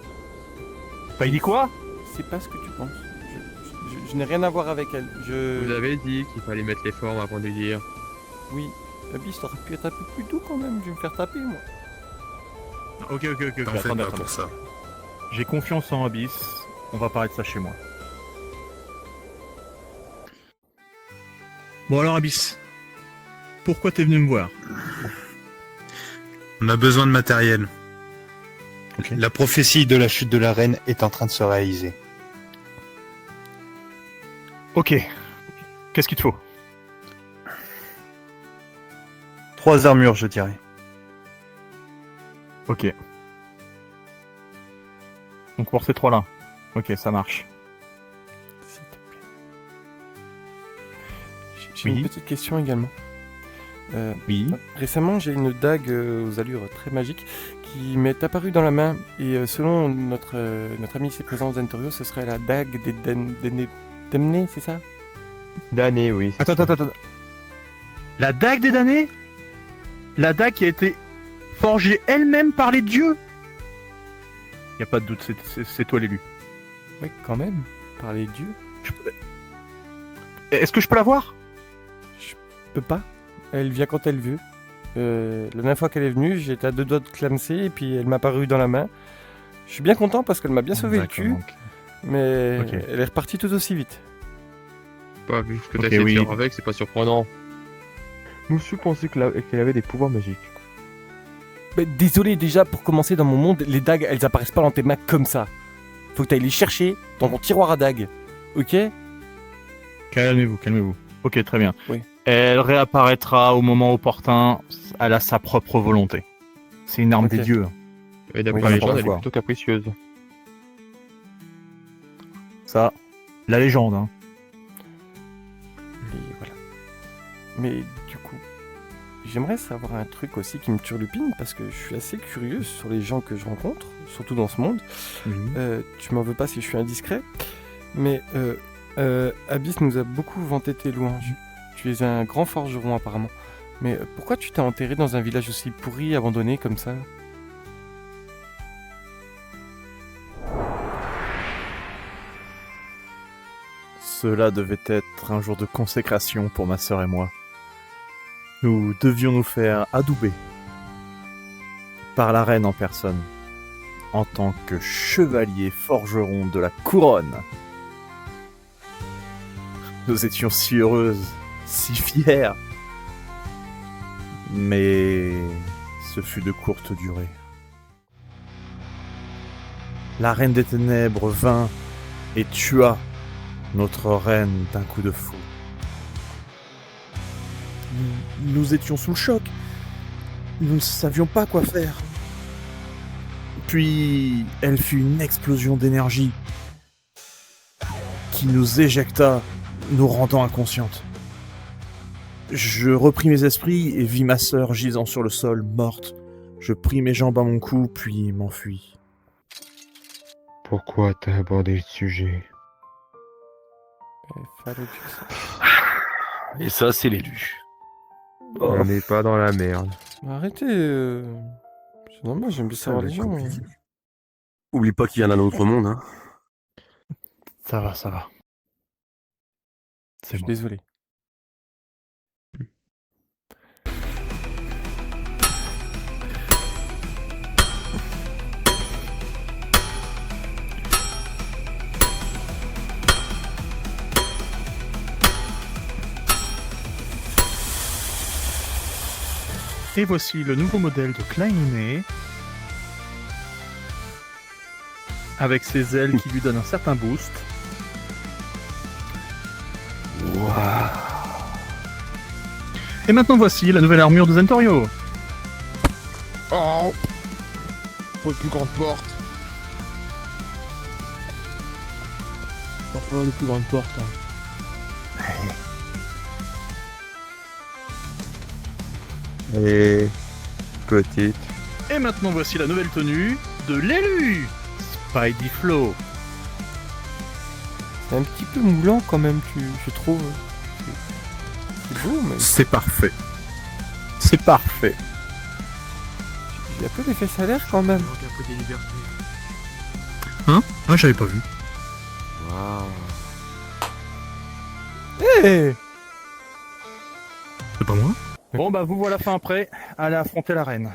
E: Pas dit quoi?
A: C'est pas ce que tu penses. Je n'ai rien à voir avec elle.
H: Vous avez dit qu'il fallait mettre les formes avant de dire.
A: Oui. Abyss, t'aurais pu être un peu plus doux quand même. Je vais me faire taper, moi.
E: Ok,
I: T'en fais
E: attendez.
I: pas pour ça.
E: J'ai confiance en Abyss. On va parler de ça chez moi. Bon alors Abyss, pourquoi t'es venu me voir?
J: on a besoin de matériel.
E: Ok.
J: La prophétie de la chute de la reine est en train de se réaliser.
E: Ok. Qu'est-ce qu'il te faut?
J: 3 armures, je dirais.
E: Ok. Donc pour ces 3-là. Ok, ça marche.
A: S'il te plaît. J'ai
E: Oui.
A: une petite question également.
E: Oui.
A: Récemment, j'ai une dague aux allures très magiques qui m'est apparue dans la main. Et selon notre ami ici présent, Zentorio, ce serait la dague des Demnés, c'est ça?
H: Damné, oui.
E: Attends. La dague des damnés? La dague qui a été forgée elle-même par les dieux? Y a pas de doute, c'est toi l'élu.
A: Oui, quand même. Par les dieux.
E: Est-ce que je peux la voir?
A: Je peux pas. Elle vient quand elle veut. La dernière fois qu'elle est venue, j'étais à 2 doigts de clamser et puis elle m'a apparue dans la main. Je suis bien content parce qu'elle m'a bien sauvé le cul, mais
E: Ok.
A: elle est repartie tout aussi vite.
H: Pas vu ce que t'as
E: Ok,
H: essayé
E: oui.
H: de faire avec, c'est pas surprenant. Monsieur pensait qu'elle avait des pouvoirs magiques.
A: Mais désolé déjà, pour commencer dans mon monde, les dagues, elles apparaissent pas dans tes mains comme ça. Faut que tu ailles les chercher dans ton tiroir à dagues. Ok?
E: Calmez-vous. Ok, très bien.
A: Oui.
E: Elle réapparaîtra au moment opportun. Elle a sa propre volonté. C'est une arme
A: Ok.
E: des dieux.
H: Et d'après
A: Oui,
H: les
A: je
H: gens,
A: vois.
H: elle est plutôt capricieuse.
E: Ça, la légende. Hein.
A: Et voilà. Mais du coup, j'aimerais savoir un truc aussi qui me turlupine parce que je suis assez curieux sur les gens que je rencontre, surtout dans ce monde. Tu m'en veux pas si je suis indiscret, mais Abyss nous a beaucoup vanté tes louanges. Tu es un grand forgeron apparemment. Mais pourquoi tu t'es enterré dans un village aussi pourri, abandonné comme ça?
E: Cela devait être un jour de consécration pour ma sœur et moi. Nous devions nous faire adouber par la reine en personne, en tant que chevalier forgeron de la couronne. Nous étions si heureuses, si fières. Mais ce fut de courte durée. La reine des ténèbres vint et tua notre reine d'un coup de fou. Nous étions sous le choc. Nous ne savions pas quoi faire. Puis, elle fut une explosion d'énergie qui nous éjecta, nous rendant inconscientes. Je repris mes esprits et vis ma sœur gisant sur le sol, morte. Je pris mes jambes à mon cou, puis m'enfuis.
H: Pourquoi t'as abordé le sujet?
A: Fallait que ça.
I: Et ça, c'est l'élu.
H: On n'est pas dans la merde.
A: Arrêtez. C'est normal, j'aime bien savoir les gens.
I: Oublie pas qu'il y en a un autre monde, hein.
E: Ça va.
A: Je
E: C'est
A: suis
E: bon.
A: désolé.
E: Et voici le nouveau modèle de Klein avec ses ailes qui lui donnent un certain boost. Et maintenant voici la nouvelle armure de Zentorio.
H: Oh. Pour une plus grande porte. Pas une plus grande porte. Et petite.
E: Et maintenant voici la nouvelle tenue de l'élu, Spidey Flow.
A: C'est un petit peu moulant quand même, je trouve. C'est beau, mais
E: C'est parfait. C'est parfait.
A: il y a peu d'effet salaire quand même.
H: manque un peu des libertés.
E: Hein? Ah, j'avais pas vu.
H: Waouh.
A: Hé
E: C'est pas moi? Bon bah vous voilà fin prêt à aller affronter la reine.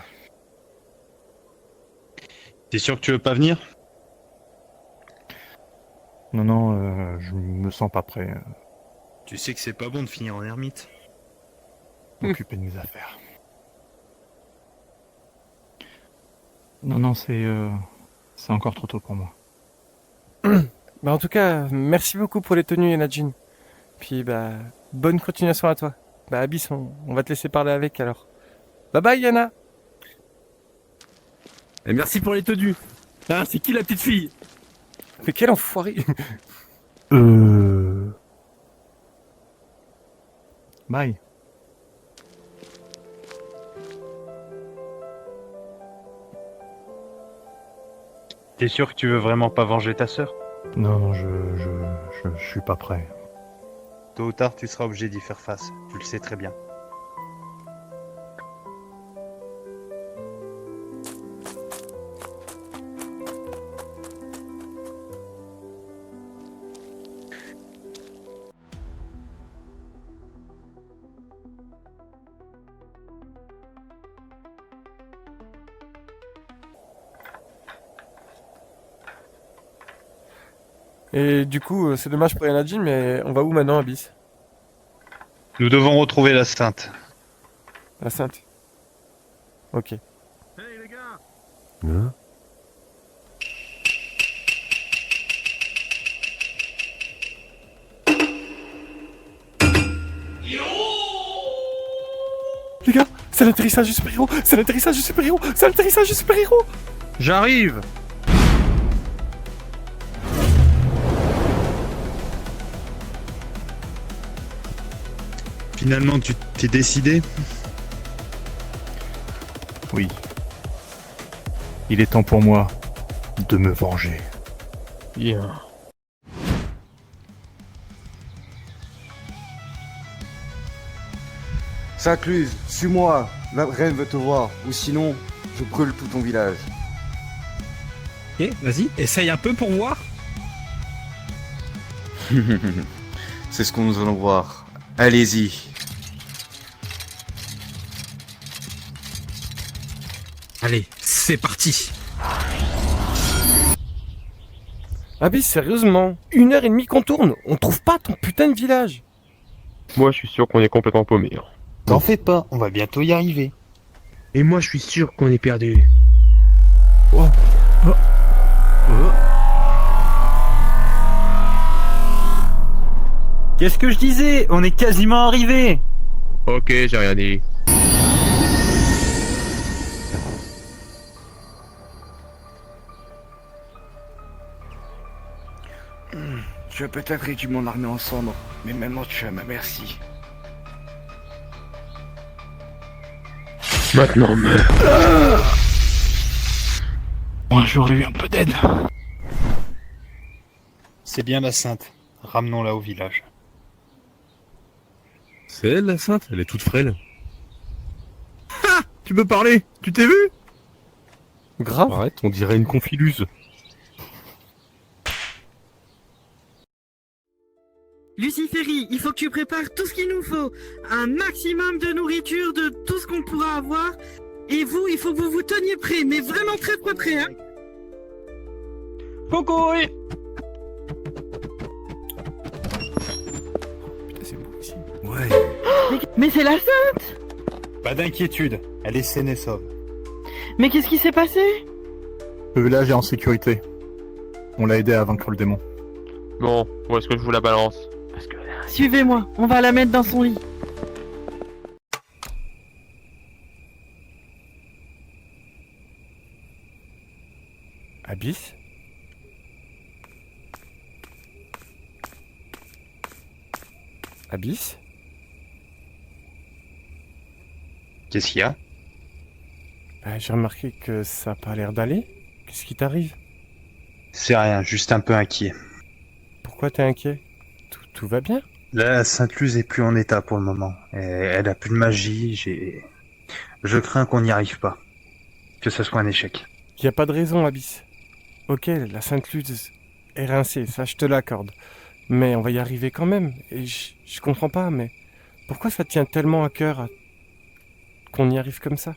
J: T'es sûr que tu veux pas venir?
E: Non, je me sens pas prêt
J: Tu sais que c'est pas bon de finir en ermite.
E: à m'occuper de mes affaires. Non, c'est encore trop tôt pour moi.
A: Bah en tout cas, merci beaucoup pour les tenues, Enajin. Puis bah, bonne continuation à toi. Bah Abyss, on va te laisser parler avec alors. Bye bye Yana.
E: Et merci pour les tenues. Ah, c'est qui la petite fille?
A: Mais quel enfoiré.
E: Bye.
B: T'es sûr que tu veux vraiment pas venger ta sœur?
E: Non, je suis pas prêt.
J: Tôt ou tard, tu seras obligé d'y faire face. Tu le sais très bien.
A: Et du coup, c'est dommage pour Enajin, mais on va où maintenant, Abyss?
J: Nous devons retrouver la Sainte.
A: La Sainte. Ok.
I: Hein?
A: Les gars, c'est l'atterrissage du super-héros. C'est l'atterrissage du super-héros. C'est l'atterrissage du super-héros.
E: J'arrive.
J: Finalement, tu t'es décidé?
E: Oui. Il est temps pour moi de me venger.
H: Bien.
K: S'incluse, suis-moi, la reine veut te voir, ou sinon, je brûle tout ton village.
L: Ok, vas-y, essaye un peu pour voir.
K: C'est ce que nous allons voir. Allez-y.
L: Allez, c'est parti.
A: Abyss, sérieusement, 1h30 qu'on tourne, on trouve pas ton putain de village.
H: Moi, je suis sûr qu'on est complètement paumé.
J: T'en fais pas, on va bientôt y arriver.
H: Et moi, je suis sûr qu'on est perdu.
L: Qu'est-ce que je disais? On est quasiment arrivé.
H: Ok, j'ai rien dit.
K: Tu as peut-être réduit mon armée en cendres, mais maintenant tu es à ma merci.
H: Maintenant, meurs.
L: Moi, j'aurais eu un peu d'aide.
J: C'est bien la Sainte. Ramenons-la au village.
I: C'est elle, la sainte? Elle est toute frêle.
E: Tu peux parler? Tu t'es vu?
A: Grave.
I: Arrête, on dirait une confiluse.
M: Luciféry, il faut que tu prépares tout ce qu'il nous faut. Un maximum de nourriture, de tout ce qu'on pourra avoir. Et vous, il faut que vous vous teniez prêts, mais vraiment très prêts, hein.
L: Coucou.
A: Putain, c'est beau ici.
J: Ouais.
M: Mais c'est la Sainte.
J: Pas d'inquiétude, elle est saine et sauve.
M: Mais qu'est-ce qui s'est passé?
E: Le village est en sécurité. On l'a aidé à vaincre le démon.
H: Bon, où est-ce que je vous la balance?
M: Suivez-moi, on va la mettre dans son lit.
A: Abyss? Abyss?
J: Qu'est-ce qu'il y a?
A: J'ai remarqué que ça a pas l'air d'aller. Qu'est-ce qui t'arrive?
J: C'est rien, juste un peu inquiet.
A: Pourquoi t'es inquiet? Tout va bien?
J: La Sainte-Luce est plus en état pour le moment. Elle a plus de magie, je crains qu'on n'y arrive pas. Que ce soit un échec.
A: Y a pas de raison, Abyss. Ok, la Sainte-Luce est rincée, ça je te l'accorde. Mais on va y arriver quand même. Et je comprends pas, mais pourquoi ça te tient tellement à cœur qu'on y arrive comme ça?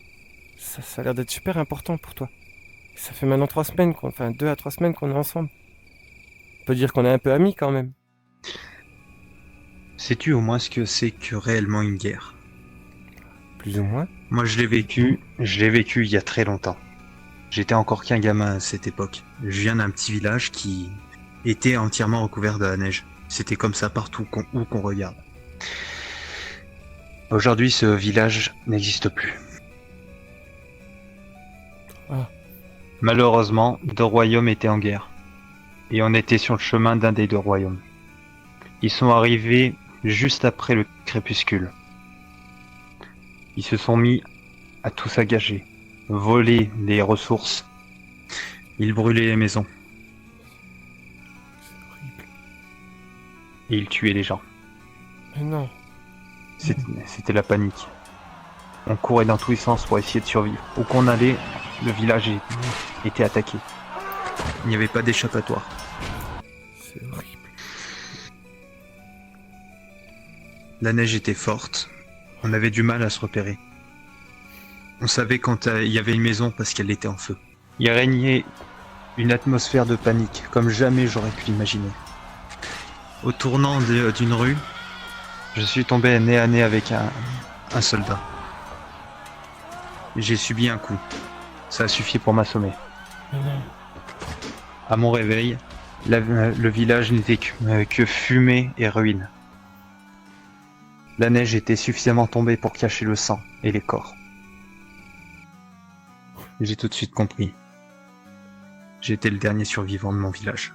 A: Ça a l'air d'être super important pour toi. Ça fait maintenant 3 semaines, enfin 2 à 3 semaines qu'on est ensemble. On peut dire qu'on est un peu amis quand même.
J: Sais-tu au moins ce que c'est que réellement une guerre?
A: Plus ou moins.
J: Moi je l'ai vécu il y a très longtemps. J'étais encore qu'un gamin à cette époque. Je viens d'un petit village qui était entièrement recouvert de la neige. C'était comme ça partout où qu'on regarde. Aujourd'hui, ce village n'existe plus.
A: Ah.
J: Malheureusement, 2 royaumes étaient en guerre. Et on était sur le chemin d'un des 2 royaumes. Ils sont arrivés juste après le crépuscule. Ils se sont mis à tout saccager, voler les ressources. Ils brûlaient les maisons. Et ils tuaient les gens.
A: Mais non.
J: C'était la panique. On courait dans tous les sens pour essayer de survivre. Où qu'on allait, le village était attaqué. Il n'y avait pas d'échappatoire.
A: C'est horrible.
J: La neige était forte. On avait du mal à se repérer. On savait quand il y avait une maison parce qu'elle était en feu. Il régnait une atmosphère de panique, comme jamais j'aurais pu l'imaginer. Au tournant d'une rue, je suis tombé nez à nez avec un soldat. J'ai subi un coup. Ça a suffi pour m'assommer. À mon réveil, le village n'était que fumée et ruine. La neige était suffisamment tombée pour cacher le sang et les corps. J'ai tout de suite compris. J'étais le dernier survivant de mon village.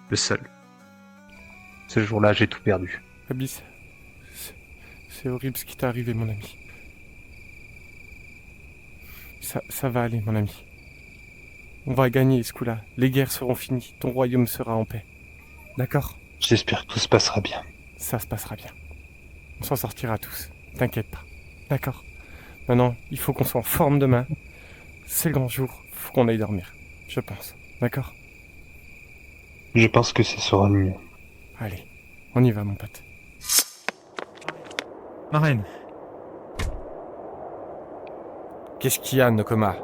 J: Le seul. Ce jour-là, j'ai tout perdu.
A: Abyss, c'est horrible ce qui t'est arrivé, mon ami. Ça va aller, mon ami. On va gagner ce coup-là. Les guerres seront finies. Ton royaume sera en paix. D'accord?
J: J'espère que tout se passera bien.
A: Ça se passera bien. On s'en sortira tous. T'inquiète pas. D'accord? Maintenant, il faut qu'on soit en forme demain. C'est le grand jour. Faut qu'on aille dormir. Je pense. D'accord?
J: Je pense que ce sera le mieux.
A: Allez, on y va, mon pote.
C: Marraine.
A: Qu'est-ce qu'il y a, Nokoma?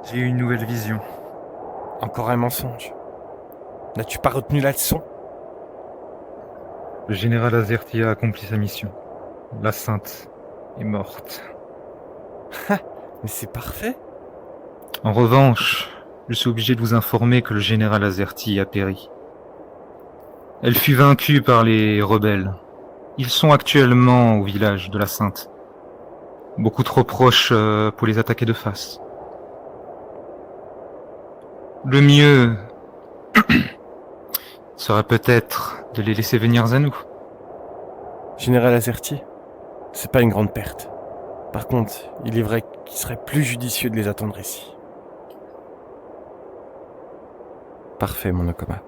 C: J'ai eu une nouvelle vision.
A: Encore un mensonge. N'as-tu pas retenu la leçon?
C: Le général Azerty a accompli sa mission. La Sainte est morte.
A: Mais c'est parfait.
C: En revanche, je suis obligé de vous informer que le général Azerty a péri. Elle fut vaincue par les rebelles. Ils sont actuellement au village de la Sainte. Beaucoup trop proches pour les attaquer de face. Le mieux serait peut-être de les laisser venir à nous.
A: Général Azerty, c'est pas une grande perte. Par contre, il est vrai qu'il serait plus judicieux de les attendre ici. Parfait, mon Nokoma.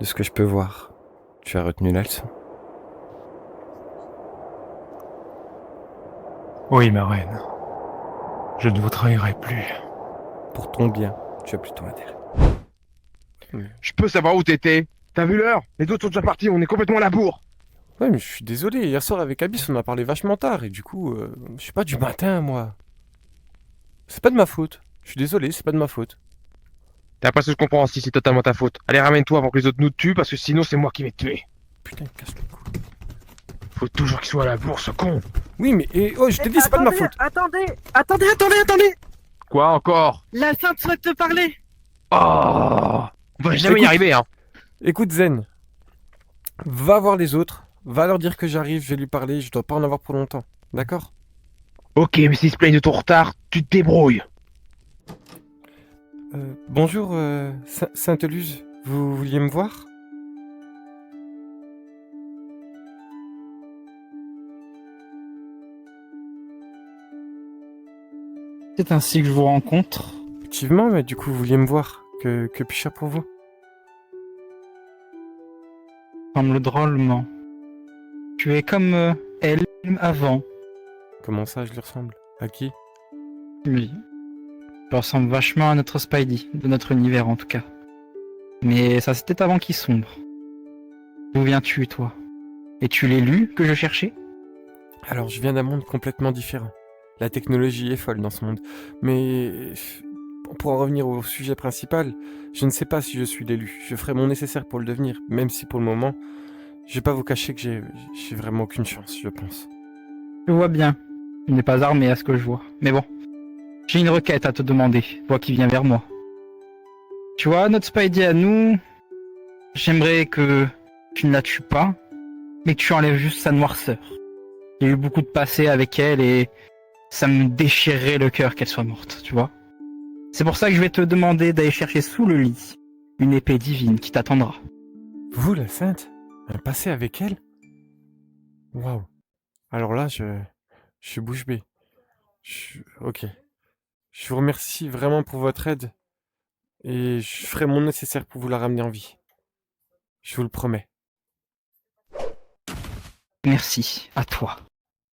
A: De ce que je peux voir, tu as retenu la leçon.
C: Oui, ma reine. Je ne vous trahirai plus.
A: Pour ton bien, tu as plutôt intérêt.
H: Je peux savoir où t'étais? T'as vu l'heure? Les autres sont déjà partis, on est complètement à la bourre.
A: Ouais, mais je suis désolé. Hier soir avec Abyss, on a parlé vachement tard. Et du coup, je sais pas, du matin, moi. C'est pas de ma faute. Je suis désolé, c'est pas de ma faute.
H: D'après ce que je comprends, si c'est totalement ta faute. Allez, ramène-toi avant que les autres nous tuent, parce que sinon c'est moi qui vais te tuer.
A: Putain, casse le cou.
H: Faut toujours qu'il soit à la bourre, ce con.
A: Oui, mais oh, je te dis, c'est pas de ma faute.
M: Attendez.
H: Quoi encore?
M: La Sainte souhaite te parler.
H: Oh, on va jamais y arriver, hein.
A: Écoute, Zen. Va voir les autres. Va leur dire que j'arrive, je vais lui parler. Je dois pas en avoir pour longtemps. D'accord?
H: Ok, mais s'ils se plaignent de ton retard, tu te débrouilles.
A: Bonjour, Sainte-Luce, vous vouliez me voir?
N: C'est ainsi que je vous rencontre.
A: Effectivement, mais du coup, vous vouliez me voir. Que puis-je faire pour vous?
N: Semble drôlement. Tu es comme elle avant.
A: Comment ça, je lui ressemble? À qui?
N: Oui. Tu ressembles vachement à notre Spidey, de notre univers en tout cas. Mais ça c'était avant qu'il sombre. D'où viens-tu, toi? Es-tu l'élu que je cherchais?
A: Alors, je viens d'un monde complètement différent. La technologie est folle dans ce monde. Mais pour en revenir au sujet principal, je ne sais pas si je suis l'élu. Je ferai mon nécessaire pour le devenir, même si pour le moment, je vais pas vous cacher que j'ai vraiment aucune chance, je pense.
N: Je vois bien. Il n'est pas armé à ce que je vois. Mais bon. J'ai une requête à te demander, toi qui viens vers moi. Tu vois, notre Spidey à nous, j'aimerais que tu ne la tues pas, mais que tu enlèves juste sa noirceur. Il y a eu beaucoup de passé avec elle et ça me déchirerait le cœur qu'elle soit morte, tu vois. C'est pour ça que je vais te demander d'aller chercher sous le lit une épée divine qui t'attendra.
A: Vous, la sainte? Un passé avec elle? Waouh. Alors là, je suis bouche bée. Ok. Je vous remercie vraiment pour votre aide et je ferai mon nécessaire pour vous la ramener en vie. Je vous le promets.
N: Merci, à toi.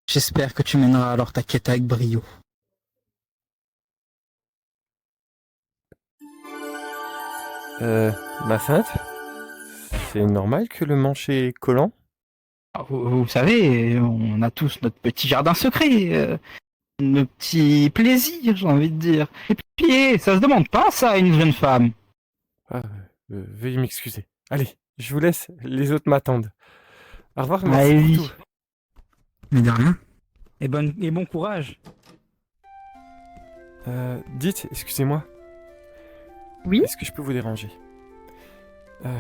N: J'espère que tu mèneras alors ta quête avec brio.
A: Ma sainte? C'est normal que le manche est collant?
N: Vous savez, on a tous notre petit jardin secret, nos petits plaisirs, j'ai envie de dire. Et puis, ça se demande pas ça à une jeune femme.
A: Veuillez m'excuser. Allez, je vous laisse, les autres m'attendent. Au revoir,
N: Ah
A: merci
N: oui.
A: pour tout.
N: Mais de rien. Et bon courage.
A: Dites, excusez-moi.
O: Oui?
A: Est-ce que je peux vous déranger?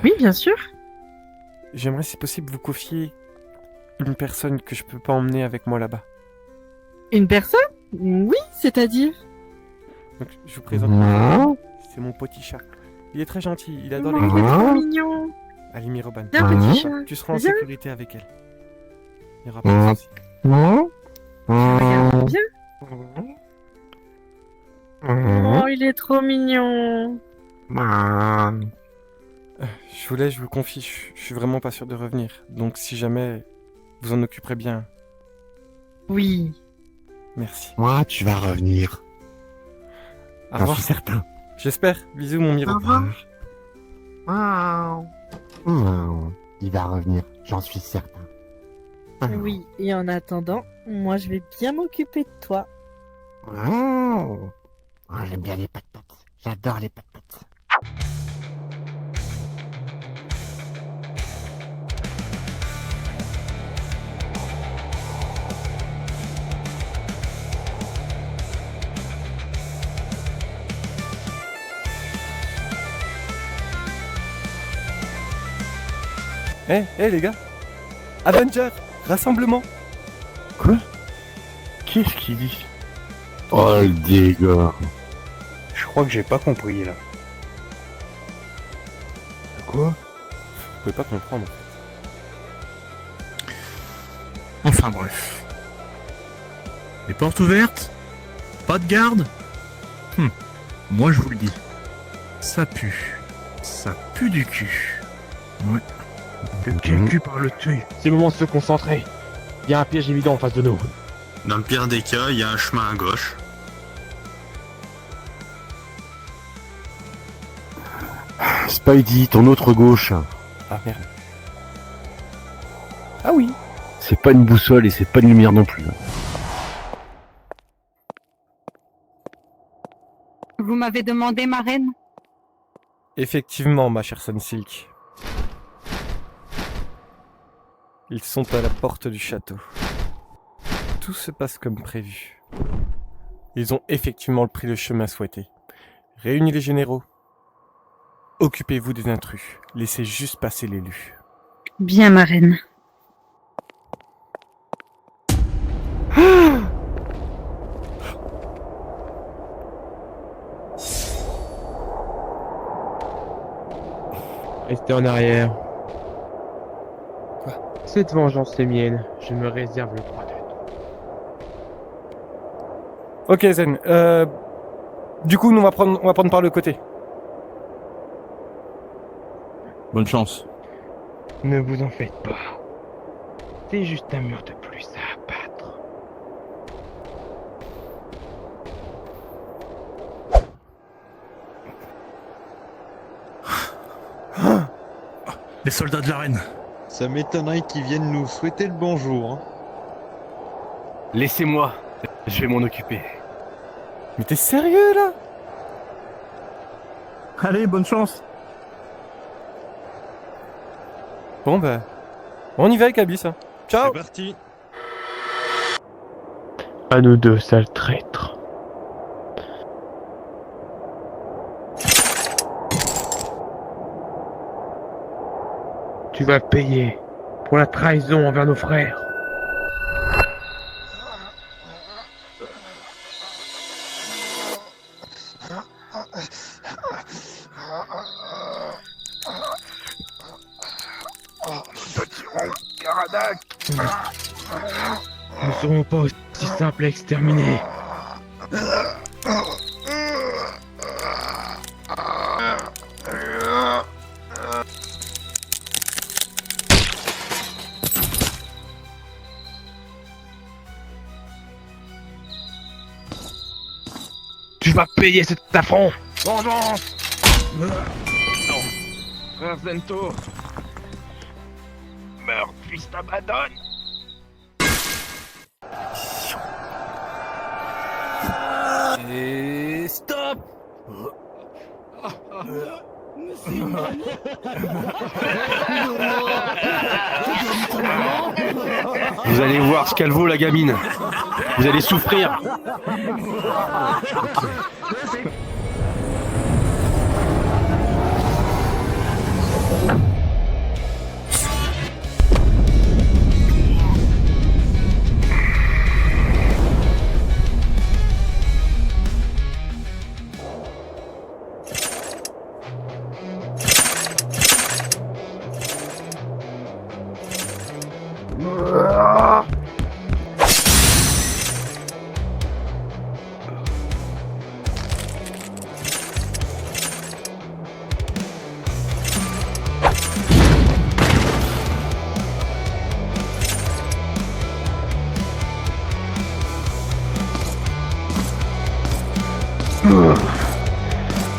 O: Oui, bien sûr.
A: J'aimerais, si possible, vous confier une personne que je peux pas emmener avec moi là-bas.
O: Une personne? Oui, c'est-à-dire?
A: Donc, je vous présente.
O: Mmh.
A: C'est mon petit chat. Il est très gentil, il adore
O: Oh,
A: les
O: il est trop mignon.
A: Alimi Roban.
O: Viens, petit chat.
A: Tu seras en
O: Viens.
A: sécurité avec elle. Il n'y aura pas de souci.
O: Regarde, viens. Oh, il est trop mignon.
A: Je vous laisse, je vous confie, je suis vraiment pas sûr de revenir. Donc si jamais, vous en occuperez bien.
O: Oui.
A: Merci.
I: Moi, tu vas revenir.
A: Au
I: J'en
A: revoir.
I: suis certain.
A: J'espère. Bisous, mon Miro.
O: Au revoir.
I: Il va revenir, j'en suis certain.
O: Oui, et en attendant, moi je vais bien m'occuper de toi.
I: J'aime bien les patates. J'adore les patates.
A: Eh les gars, Avenger, rassemblement.
I: Quoi? Qu'est-ce qu'il dit? Oh le dégât.
J: Je crois que j'ai pas compris là.
I: Quoi?
A: Vous pouvez pas comprendre.
P: Enfin bref. Les portes ouvertes? Pas de garde? Moi je vous le dis. Ça pue. Ça pue du cul. Ouais. De quel cul parle-tu?
I: C'est le moment de se concentrer. Il y a un piège évident en face de nous.
J: Dans le pire des cas, il y a un chemin à gauche.
I: Spidey, ton autre gauche.
A: Ah merde. Ah oui.
I: C'est pas une boussole et c'est pas une lumière non plus.
Q: Vous m'avez demandé, ma reine?
A: Effectivement, ma chère Sunsilk. Ils sont à la porte du château. Tout se passe comme prévu. Ils ont effectivement pris le chemin souhaité. Réunis les généraux. Occupez-vous des intrus. Laissez juste passer l'élu.
O: Bien, ma reine.
H: Restez en arrière.
A: Quoi?
H: Cette vengeance est mienne. Je me réserve le droit de...
A: Ok, Zen. Du coup, nous, on va prendre par le côté.
P: Bonne chance.
H: Ne vous en faites pas. C'est juste un mur de plus à abattre.
P: Les soldats de la reine.
R: Ça m'étonnerait qu'ils viennent nous souhaiter le bonjour. Hein.
I: Laissez-moi, je vais m'en occuper.
A: Mais t'es sérieux, là?
P: Allez, bonne chance.
A: Bon, bah... On y va avec Abyss, hein. Ciao.
R: C'est parti.
H: À nous deux, sales traîtres. Tu vas payer pour la trahison envers nos frères. Nous ne serons pas aussi simples à exterminer. Tu vas payer cet affront. Vengeance. Non. Frère Zento. Meurs, fils t'abandonne.
I: Et stop. Vous allez voir ce qu'elle vaut, la gamine. Vous allez souffrir.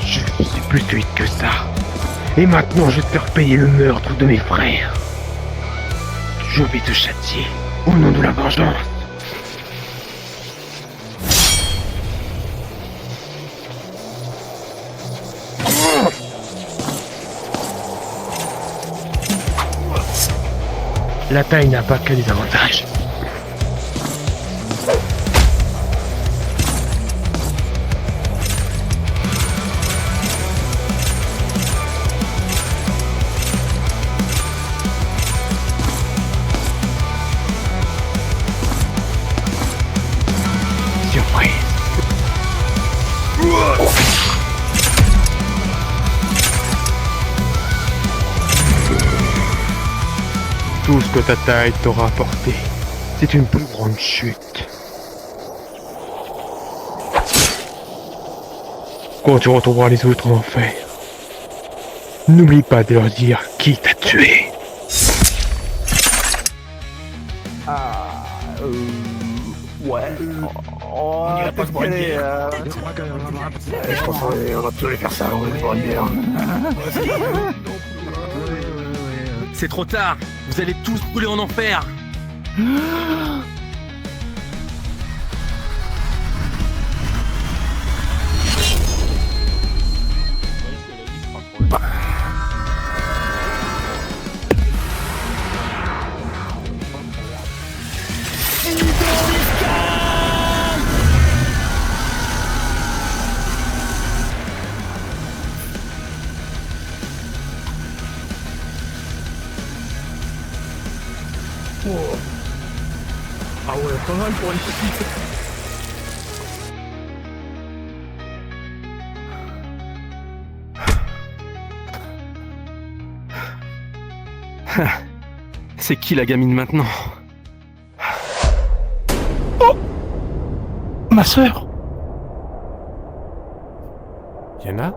H: Je suis plus vite que ça. Et maintenant, je vais te faire payer le meurtre de mes frères. Je vais te châtier au nom de la vengeance. La taille n'a pas que des avantages. Surprise. Tout ce que ta taille t'aura apporté, c'est une plus grande chute. Quand tu retrouveras les autres en enfer, n'oublie pas de leur dire qui t'a tué.
I: Ouais.
P: On irait pas se boire une bière.
I: Je pense qu'on va plutôt les faire ça, on va se boire une bière. C'est trop tard. Vous allez tous brûler en enfer.
P: Ah ouais, pas mal pour une petite.
I: C'est qui la gamine maintenant?
P: Ma sœur!
A: Yana?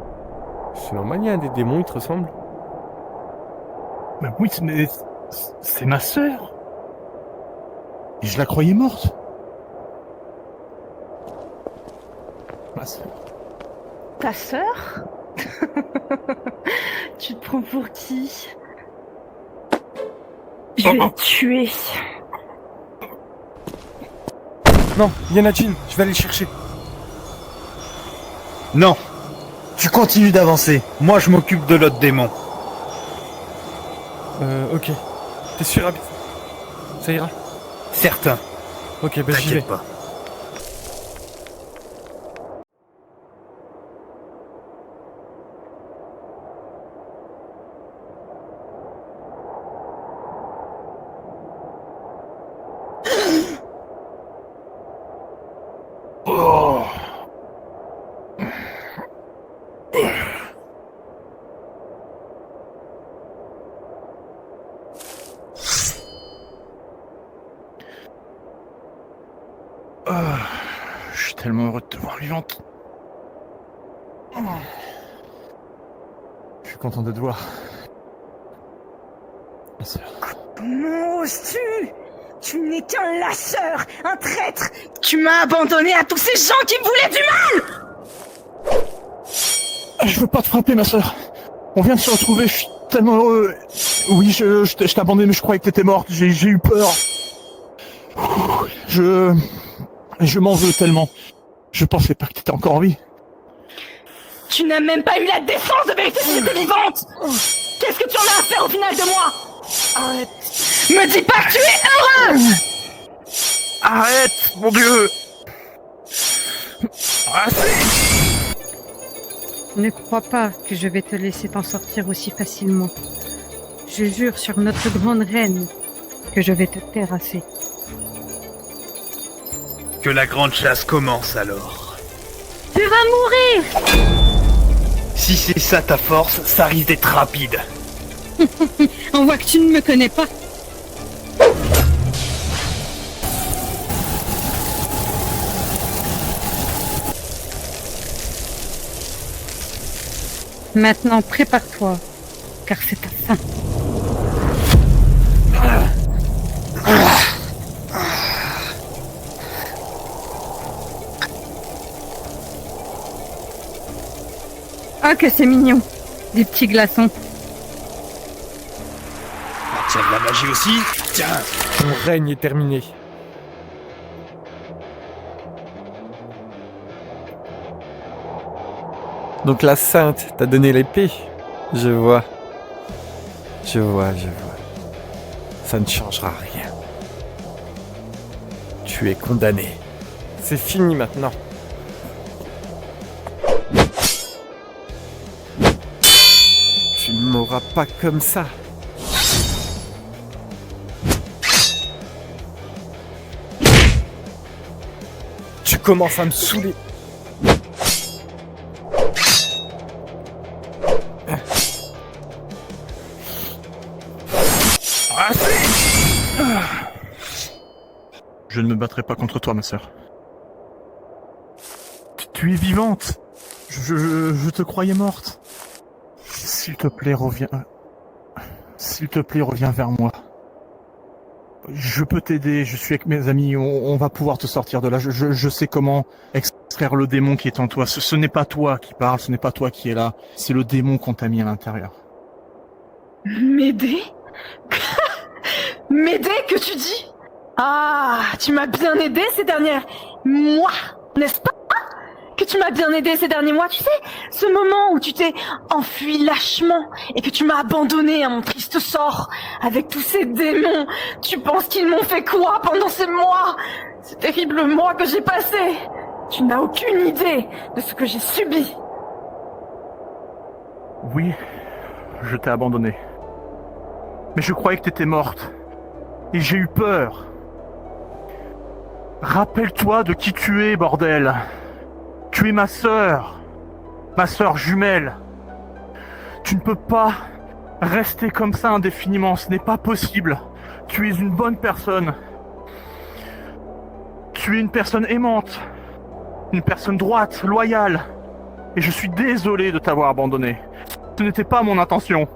A: C'est normal, il y a des démons, ils te ressemblent.
P: Mais oui, mais c'est ma sœur. Et je la croyais morte. Ma sœur.
S: Ta sœur? Tu te prends pour qui? Je vais la tuer.
A: Non, Yana Jin, je vais aller le chercher.
L: Non. Tu continues d'avancer. Moi, je m'occupe de l'autre démon.
A: Ok. T'es sûr, Abby? Ça ira?
L: Certain.
A: Ok, bah j'y vais.
L: T'inquiète pas.
P: Oh. Je suis tellement heureux de te voir vivante. Je suis content de te voir. Ma sœur.
S: Comment oses-tu? Tu n'es qu'un lâcheur, un traître. Tu m'as abandonné à tous ces gens qui me voulaient du mal.
P: Je veux pas te frapper, ma sœur. On vient de se retrouver, je suis tellement heureux. Oui, je t'ai abandonné, mais je croyais que t'étais morte. J'ai eu peur. Je m'en veux tellement. Je pensais pas que t'étais encore en vie.
S: Tu n'as même pas eu la décence de vérifier si j'étais vivante. Qu'est-ce que tu en as à faire au final de moi? Arrête. Me dis pas que tu es heureux.
P: Arrête, mon Dieu.
Q: Ne crois pas que je vais te laisser t'en sortir aussi facilement. Je jure sur notre grande reine que je vais te terrasser.
B: Que la grande chasse commence alors.
Q: Tu vas mourir.
B: Si c'est ça ta force, ça risque d'être rapide.
Q: On voit que tu ne me connais pas. Maintenant, prépare-toi, car c'est ta fin. Ah, que c'est mignon, des petits glaçons.
B: Tiens, de la magie aussi. Tiens.
A: Mon règne est terminé. Donc la sainte t'a donné l'épée. Je vois. Je vois. Ça ne changera rien. Tu es condamné. C'est fini maintenant. Tu ne m'auras pas comme ça. Tu commences à me saouler.
P: Je ne me battrai pas contre toi, ma sœur. Tu es vivante. Je te croyais morte. S'il te plaît, reviens. S'il te plaît, reviens vers moi. Je peux t'aider, je suis avec mes amis, on va pouvoir te sortir de là. Je sais comment extraire le démon qui est en toi. Ce n'est pas toi qui parle, ce n'est pas toi qui est là. C'est le démon qu'on t'a mis à l'intérieur.
S: M'aider? M'aider, que tu dis? Ah, tu m'as bien aidé ces dernières mois, n'est-ce pas? Que tu m'as bien aidé ces derniers mois, tu sais, ce moment où tu t'es enfui lâchement et que tu m'as abandonné à mon triste sort avec tous ces démons. Tu penses qu'ils m'ont fait quoi pendant ces mois? Ces terribles mois que j'ai passés. Tu n'as aucune idée de ce que j'ai subi.
P: Oui, je t'ai abandonné. Mais je croyais que t'étais morte. Et j'ai eu peur. Rappelle-toi de qui tu es, bordel. Tu es ma sœur jumelle. Tu ne peux pas Rester comme ça indéfiniment, ce n'est pas possible. Tu es une bonne personne. Tu es une personne aimante. Une personne droite, loyale. Et je suis désolé de t'avoir abandonné. Ce n'était pas mon intention.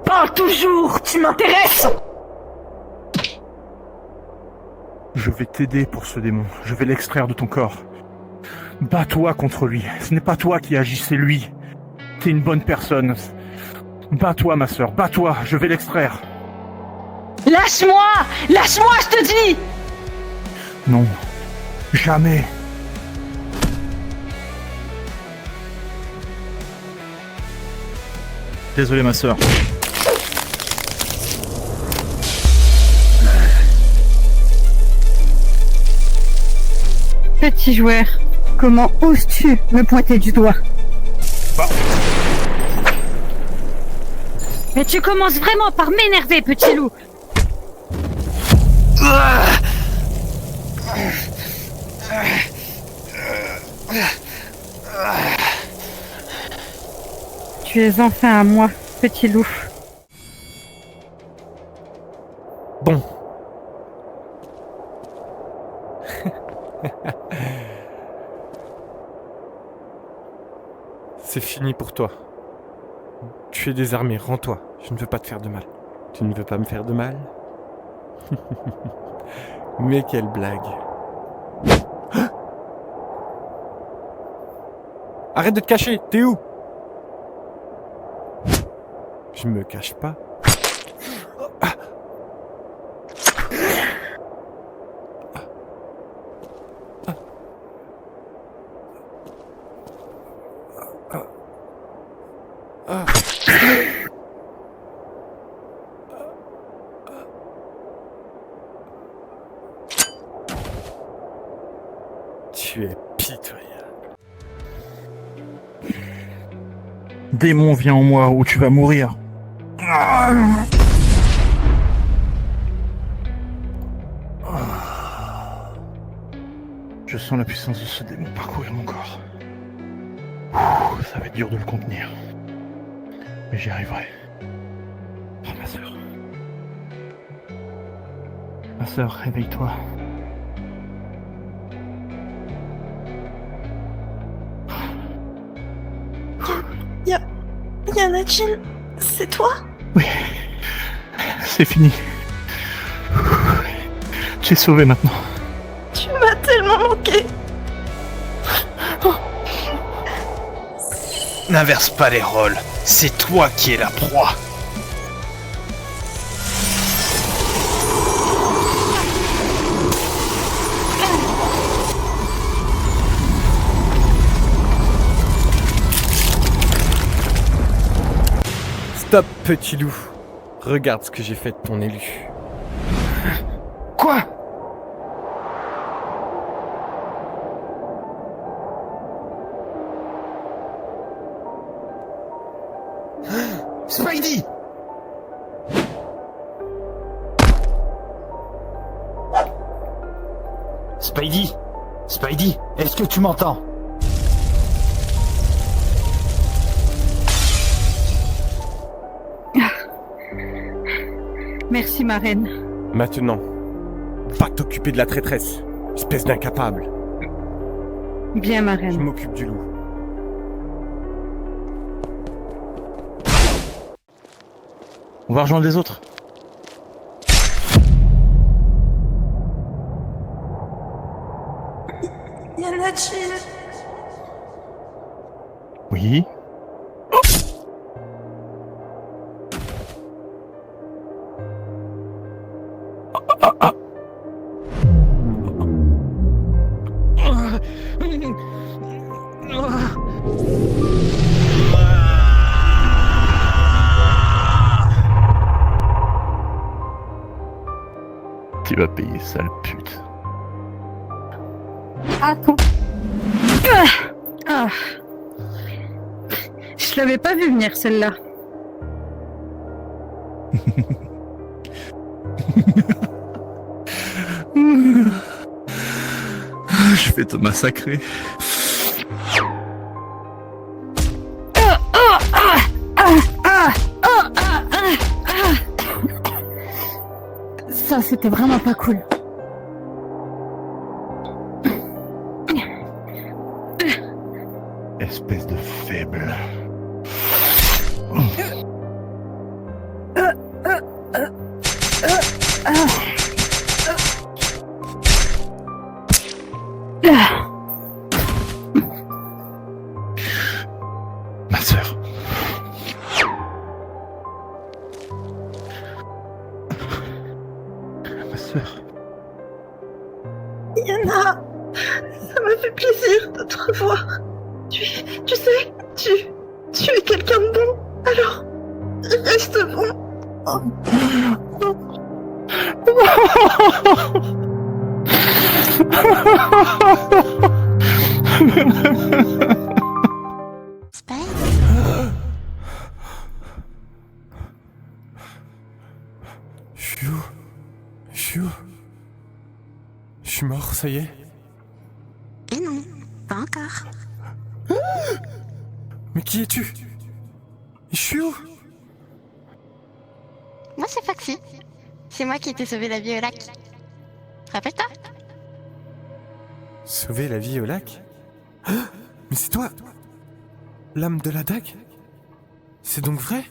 S: Parle toujours, tu m'intéresses.
P: Je vais t'aider pour ce démon. Je vais l'extraire de ton corps. Bats-toi contre lui. Ce n'est pas toi qui agis, c'est lui. T'es une bonne personne. Bats-toi, ma sœur. Bats-toi. Je vais l'extraire.
S: Lâche-moi! Lâche-moi, je te dis!
P: Non. Jamais.
E: Désolé, ma sœur.
Q: Petit joueur, comment oses-tu me pointer du doigt? Mais tu commences vraiment par m'énerver, petit loup. Tu es enfin à moi, petit loup.
A: Bon. C'est fini pour toi. Tu es désarmé, rends-toi. Je ne veux pas te faire de mal. Tu ne veux pas me faire de mal? Mais quelle blague. Arrête de te cacher, t'es où? Je me cache pas. Tu es pitoyable.
P: Démon, viens en moi ou tu vas mourir. Je sens la puissance de ce démon parcourir mon corps. Ça va être dur de le contenir. Mais j'y arriverai. Oh, ma sœur. Ma sœur, réveille-toi.
S: Yanachin, c'est toi?
P: Oui. C'est fini. Tu es sauvé maintenant.
S: Tu m'as tellement manqué.
B: N'inverse pas les rôles. C'est toi qui es la proie.
A: Stop, petit loup. Regarde ce que j'ai fait de ton élu.
P: Quoi?
L: Spidey! Spidey! Spidey, est-ce que tu m'entends?
Q: Merci, ma reine.
A: Maintenant, va t'occuper de la traîtresse, espèce d'incapable.
Q: Bien, ma
A: Je
Q: reine.
A: m'occupe du loup.
E: On va rejoindre les autres.
S: Yanachin.
P: Oui. Tu vas payer, sale pute.
Q: Attends. Ah. Je l'avais pas vu venir, celle-là.
P: Je vais te massacrer.
Q: c'était vraiment pas cool.
I: Espèce de faible. Ma sœur. Ma sœur.
S: Yana, ça m'a fait plaisir de te revoir. Tu sais, tu es quelqu'un de bon, alors reste bon.
A: Je suis mort, ça y est.
T: Et non, pas encore.
A: Mais qui es-tu? Je suis où?
T: Moi, c'est Foxy. C'est moi qui t'ai sauvé la vie au lac. Rappelle-toi?
A: Sauver la vie au lac? Mais c'est toi! L'âme de la dague? C'est donc vrai?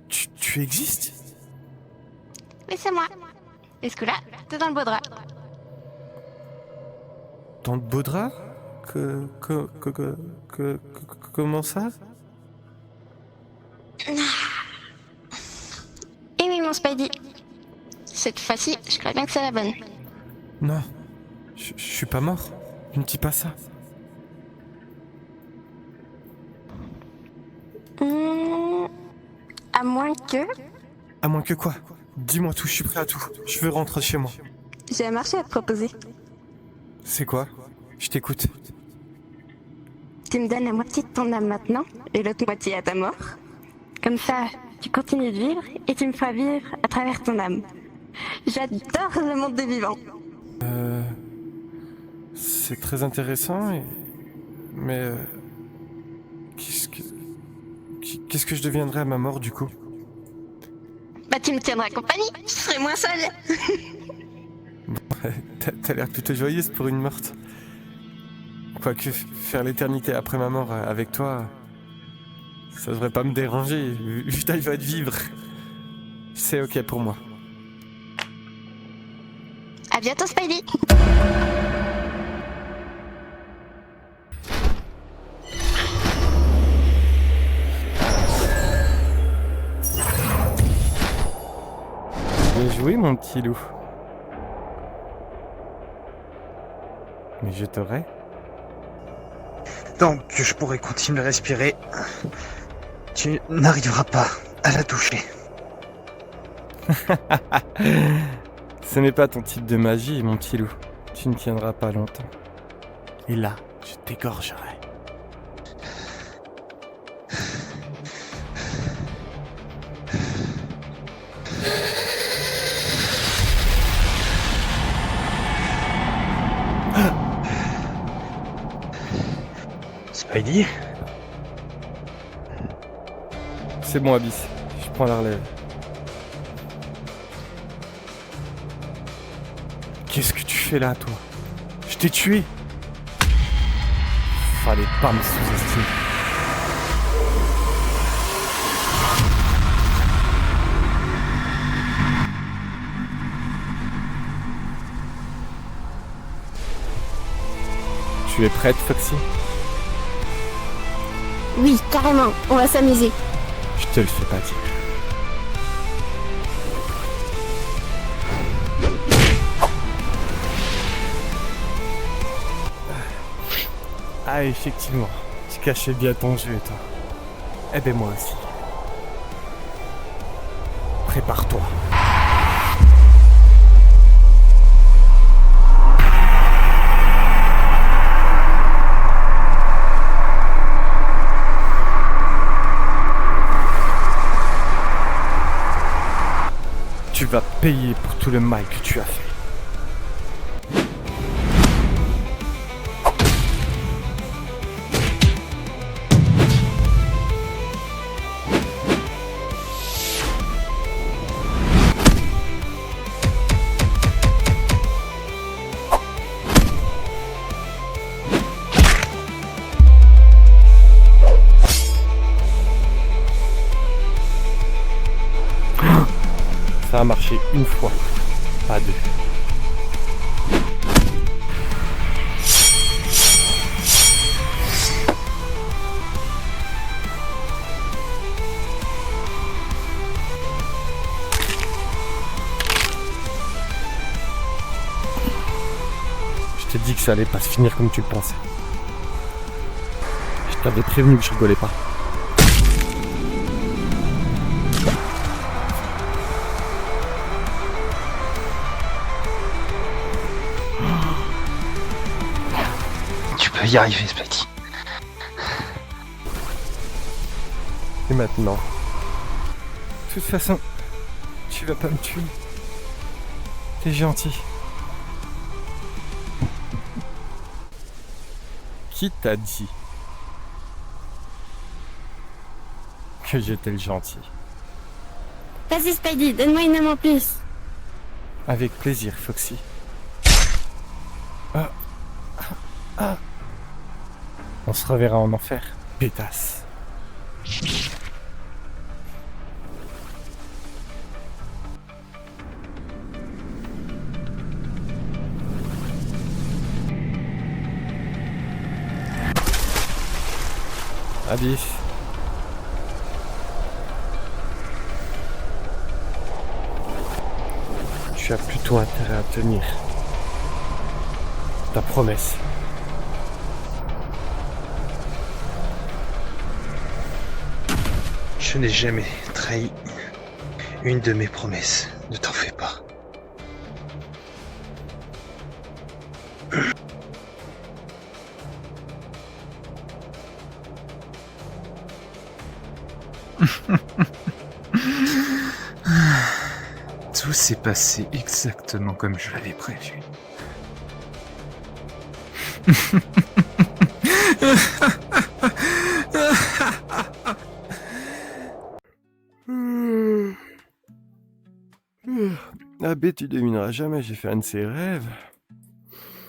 A: Tu existes?
T: Oui, c'est moi. Et ce coup-là, t'es dans le beau drap.
A: Dans le beau drap? Comment ça?
T: Et oui, mon Spidey. Cette fois-ci, je crois bien que c'est la bonne.
A: Non, je suis pas mort. Ne dis pas ça.
T: À moins que...
A: À moins que quoi? Dis-moi tout, je suis prêt à tout. Je veux rentrer chez moi.
T: J'ai un marché à te proposer.
A: C'est quoi? Je t'écoute.
T: Tu me donnes la moitié de ton âme maintenant, et l'autre moitié à ta mort. Comme ça, tu continues de vivre, et tu me feras vivre à travers ton âme. J'adore le monde des vivants.
A: C'est très intéressant, mais... Qu'est-ce que je deviendrai à ma mort, du coup?
T: Bah tu me tiendras compagnie, je serai moins seule.
A: T'as l'air plutôt joyeuse pour une morte. Quoique faire l'éternité après ma mort avec toi, ça devrait pas me déranger, vu ta joie de vivre. C'est ok pour moi.
T: À bientôt, Spidey.
A: Bien joué, mon petit loup. Mais je t'aurai.
J: Donc, je pourrais continuer à respirer. Tu n'arriveras pas à la toucher.
A: Ce n'est pas ton type de magie, mon petit loup. Tu ne tiendras pas longtemps. Et là, je t'égorgerai.
J: Spidey?
A: C'est bon, Abyss. Je prends la relève. Qu'est-ce que tu fais là, toi? Je t'ai tué. Fallait pas me sous-estimer. Tu es prête, Foxy?
T: Oui, carrément, on va s'amuser.
A: Je te le fais pas dire. Ah, effectivement, tu cachais bien ton jeu, toi. Eh ben moi aussi. Prépare-toi. Tu vas payer pour tout le mal que tu as fait. Ça a marché une fois, pas deux. Je t'ai dit que ça allait pas se finir comme tu le pensais. Je t'avais prévenu que je rigolais pas.
J: Tu peux y arriver, Spidey.
A: Et maintenant? De toute façon, tu vas pas me tuer. T'es gentil. Qui t'a dit que j'étais le gentil?
T: Vas-y, Spidey, donne-moi une âme en plus.
A: Avec plaisir, Foxy. Ah. Ah. On se reverra en enfer, pétasse. Abyss. Tu as plutôt intérêt à tenir ta promesse.
J: Je n'ai jamais trahi une de mes promesses. Ne t'en fais pas.
C: Tout s'est passé exactement comme je l'avais prévu.
A: Abbé, tu devineras jamais, j'ai fait un de ces rêves.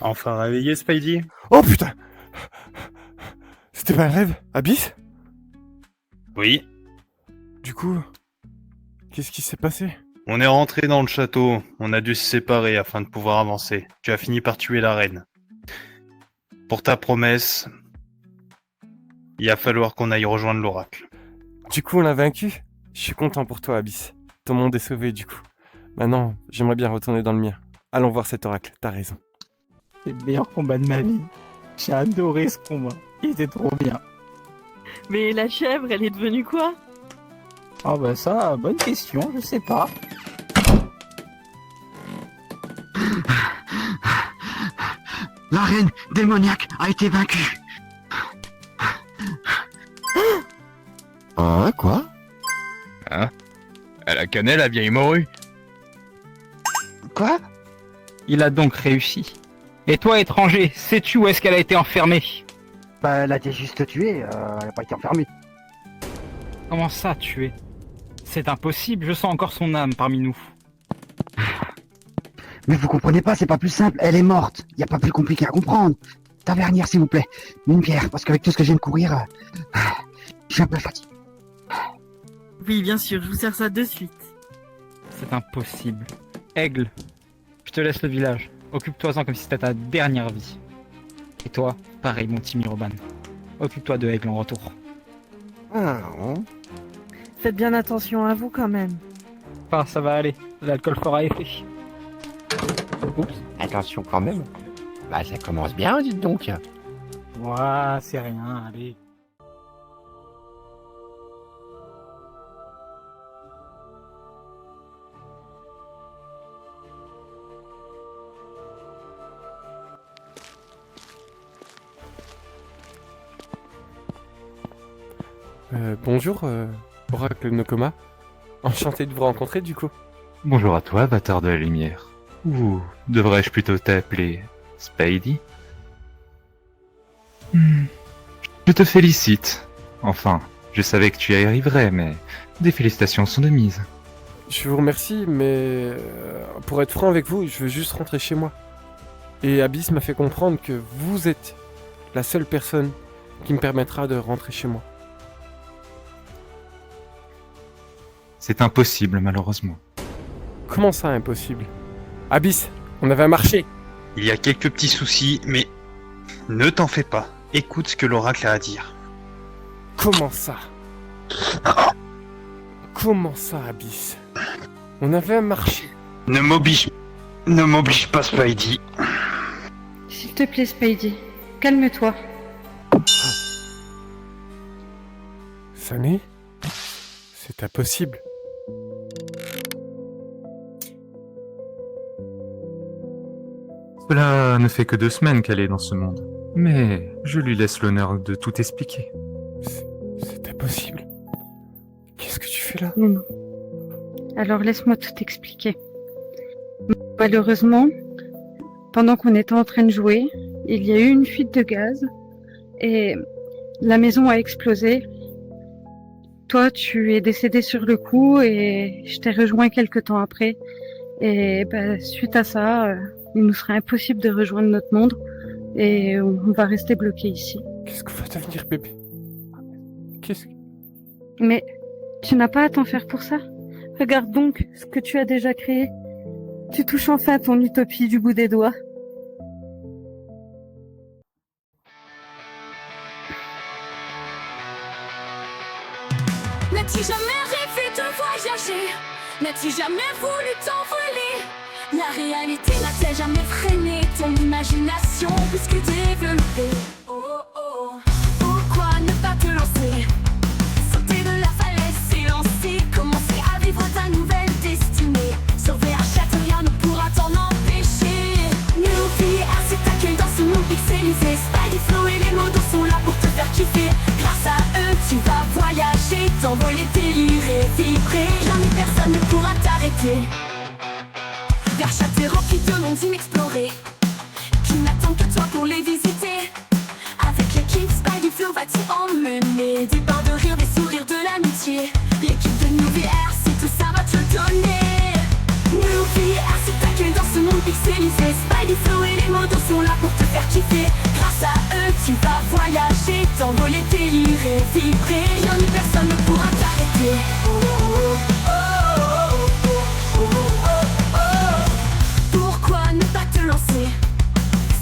J: Enfin réveillé, Spidey?
A: Oh putain! C'était pas un rêve, Abyss?
B: Oui.
A: Du coup, qu'est-ce qui s'est passé?
B: On est rentré dans le château, on a dû se séparer afin de pouvoir avancer. Tu as fini par tuer la reine. Pour ta promesse, il va falloir qu'on aille rejoindre l'oracle.
A: Du coup, on l'a vaincu? Je suis content pour toi, Abyss. Ton monde est sauvé, du coup. Maintenant, j'aimerais bien retourner dans le mien. Allons voir cet oracle, t'as raison.
N: C'est le meilleur combat de ma vie. J'ai adoré ce combat. Il était trop bien.
M: Mais la chèvre, elle est devenue quoi?
N: Ah bah ça, bonne question, je sais pas.
F: La reine démoniaque a été vaincue.
I: Hein, quoi?
C: Hein? Elle a canné la vieille morue.
F: Quoi?
N: Il a donc réussi. Et toi, étranger, sais-tu où est-ce qu'elle a été enfermée?
F: Bah, elle a été juste tuée, elle a pas été enfermée.
N: Comment ça, tuée? C'est impossible, je sens encore son âme parmi nous.
F: Mais vous comprenez pas, c'est pas plus simple, elle est morte. Y a pas plus compliqué à comprendre. Tavernière, s'il vous plaît. Une bière, parce qu'avec tout ce que je viens de courir, je suis un peu fatigué.
M: Oui, bien sûr, je vous sers ça de suite.
N: C'est impossible. Aigle, je te laisse le village. Occupe-toi-en comme si c'était ta dernière vie. Et toi, pareil, mon petit Miroban. Occupe-toi de Aigle en retour.
O: Faites bien attention à vous quand même.
N: Ah, ça va aller. L'alcool fera effet.
I: Oups, attention quand même. Bah ça commence bien, dites donc.
N: Ouah, c'est rien, allez.
A: Bonjour, Oracle Nokoma. Enchanté de vous rencontrer, du coup.
C: Bonjour à toi, bâtard de la lumière. Ou devrais-je plutôt t'appeler Spidey? Je te félicite. Enfin, je savais que tu y arriverais, mais des félicitations sont de mise.
A: Je vous remercie, mais pour être franc avec vous, je veux juste rentrer chez moi. Et Abyss m'a fait comprendre que vous êtes la seule personne qui me permettra de rentrer chez moi.
C: C'est impossible, malheureusement.
A: Comment ça, impossible? Abyss, on avait marché.
J: Il y a quelques petits soucis, mais ne t'en fais pas. Écoute ce que l'oracle a à dire.
A: Comment ça? Comment ça, Abyss? On avait marché.
J: Ne m'oblige pas, Spidey.
Q: S'il te plaît, Spidey, calme-toi.
A: Sunny? C'est impossible.
C: Cela ne fait que 2 semaines qu'elle est dans ce monde. Mais je lui laisse l'honneur de tout expliquer.
A: C'est impossible. Qu'est-ce que tu fais là?
Q: Non. Alors laisse-moi tout expliquer. Malheureusement, pendant qu'on était en train de jouer, il y a eu une fuite de gaz et la maison a explosé. Toi, tu es décédé sur le coup et je t'ai rejoint quelque temps après. Et suite à ça, il nous serait impossible de rejoindre notre monde et on va rester bloqué ici.
A: Qu'est-ce qu'on va devenir, bébé?
Q: Mais tu n'as pas à t'en faire pour ça. Regarde donc ce que tu as déjà créé. Tu touches enfin ton utopie du bout des doigts.
U: N'as-tu jamais rêvé de voyager? N'as-tu jamais voulu t'envoler? La réalité n'a-t-elle jamais freiné ton imagination plus que développée? Oh oh oh. Pourquoi ne pas te lancer? Sauter de la falaise, s'élancer, commencer à vivre ta nouvelle destinée. Sauver un château, rien ne pourra t'en empêcher. Nubi c'est t'accueille dans ce monde pixelisé. Spidey, Flo et les modos sont là pour te faire kiffer. Grâce à eux, tu vas voyager, t'envoler, délirer, vibrer. Jamais personne ne pourra t'arrêter. Vers Châteauroux qui de mondes inexplorés, qui n'attendent que toi pour les visiter. Avec l'équipe Spidey Flow va t'y emmener. Des bains de rire, des sourires, de l'amitié. L'équipe de Nubi RC, tout ça va te le donner. Nubi RC t'accueille dans ce monde pixelisé. Spidey Flow et les modos sont là pour te faire kiffer. Grâce à eux, tu vas voyager, t'envoler, délirer, vibrer. Jamais personne ne pourra t'arrêter. Oh, oh, oh.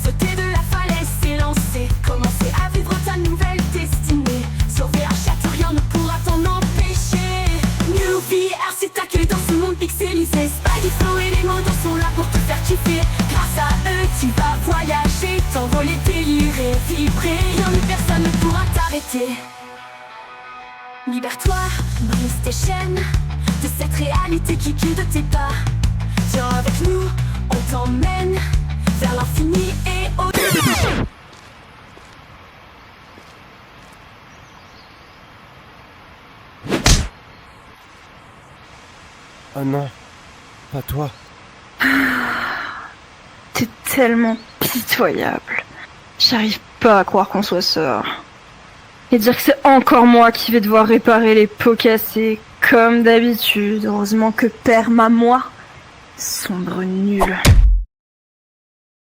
U: Sauter de la falaise, s'élancer, commencer à vivre ta nouvelle destinée. Sauver un château, rien ne pourra t'en empêcher. Nubi RC t'accueille dans ce monde pixelisé. Spidey, Flo et les modos sont là pour te faire kiffer. Grâce à eux, tu vas voyager, t'envoler, délirer, vibrer. Jamais personne ne pourra t'arrêter. Libère-toi, brise tes chaînes de cette réalité qui guide tes pas. Viens avec nous, on t'emmène vers l'infini et au-delà.
A: Oh non, pas toi.
S: T'es tellement pitoyable. J'arrive pas à croire qu'on soit sœurs. Et dire que c'est encore moi qui vais devoir réparer les pots cassés, comme d'habitude. Heureusement que père m'a moi. Sombre nul.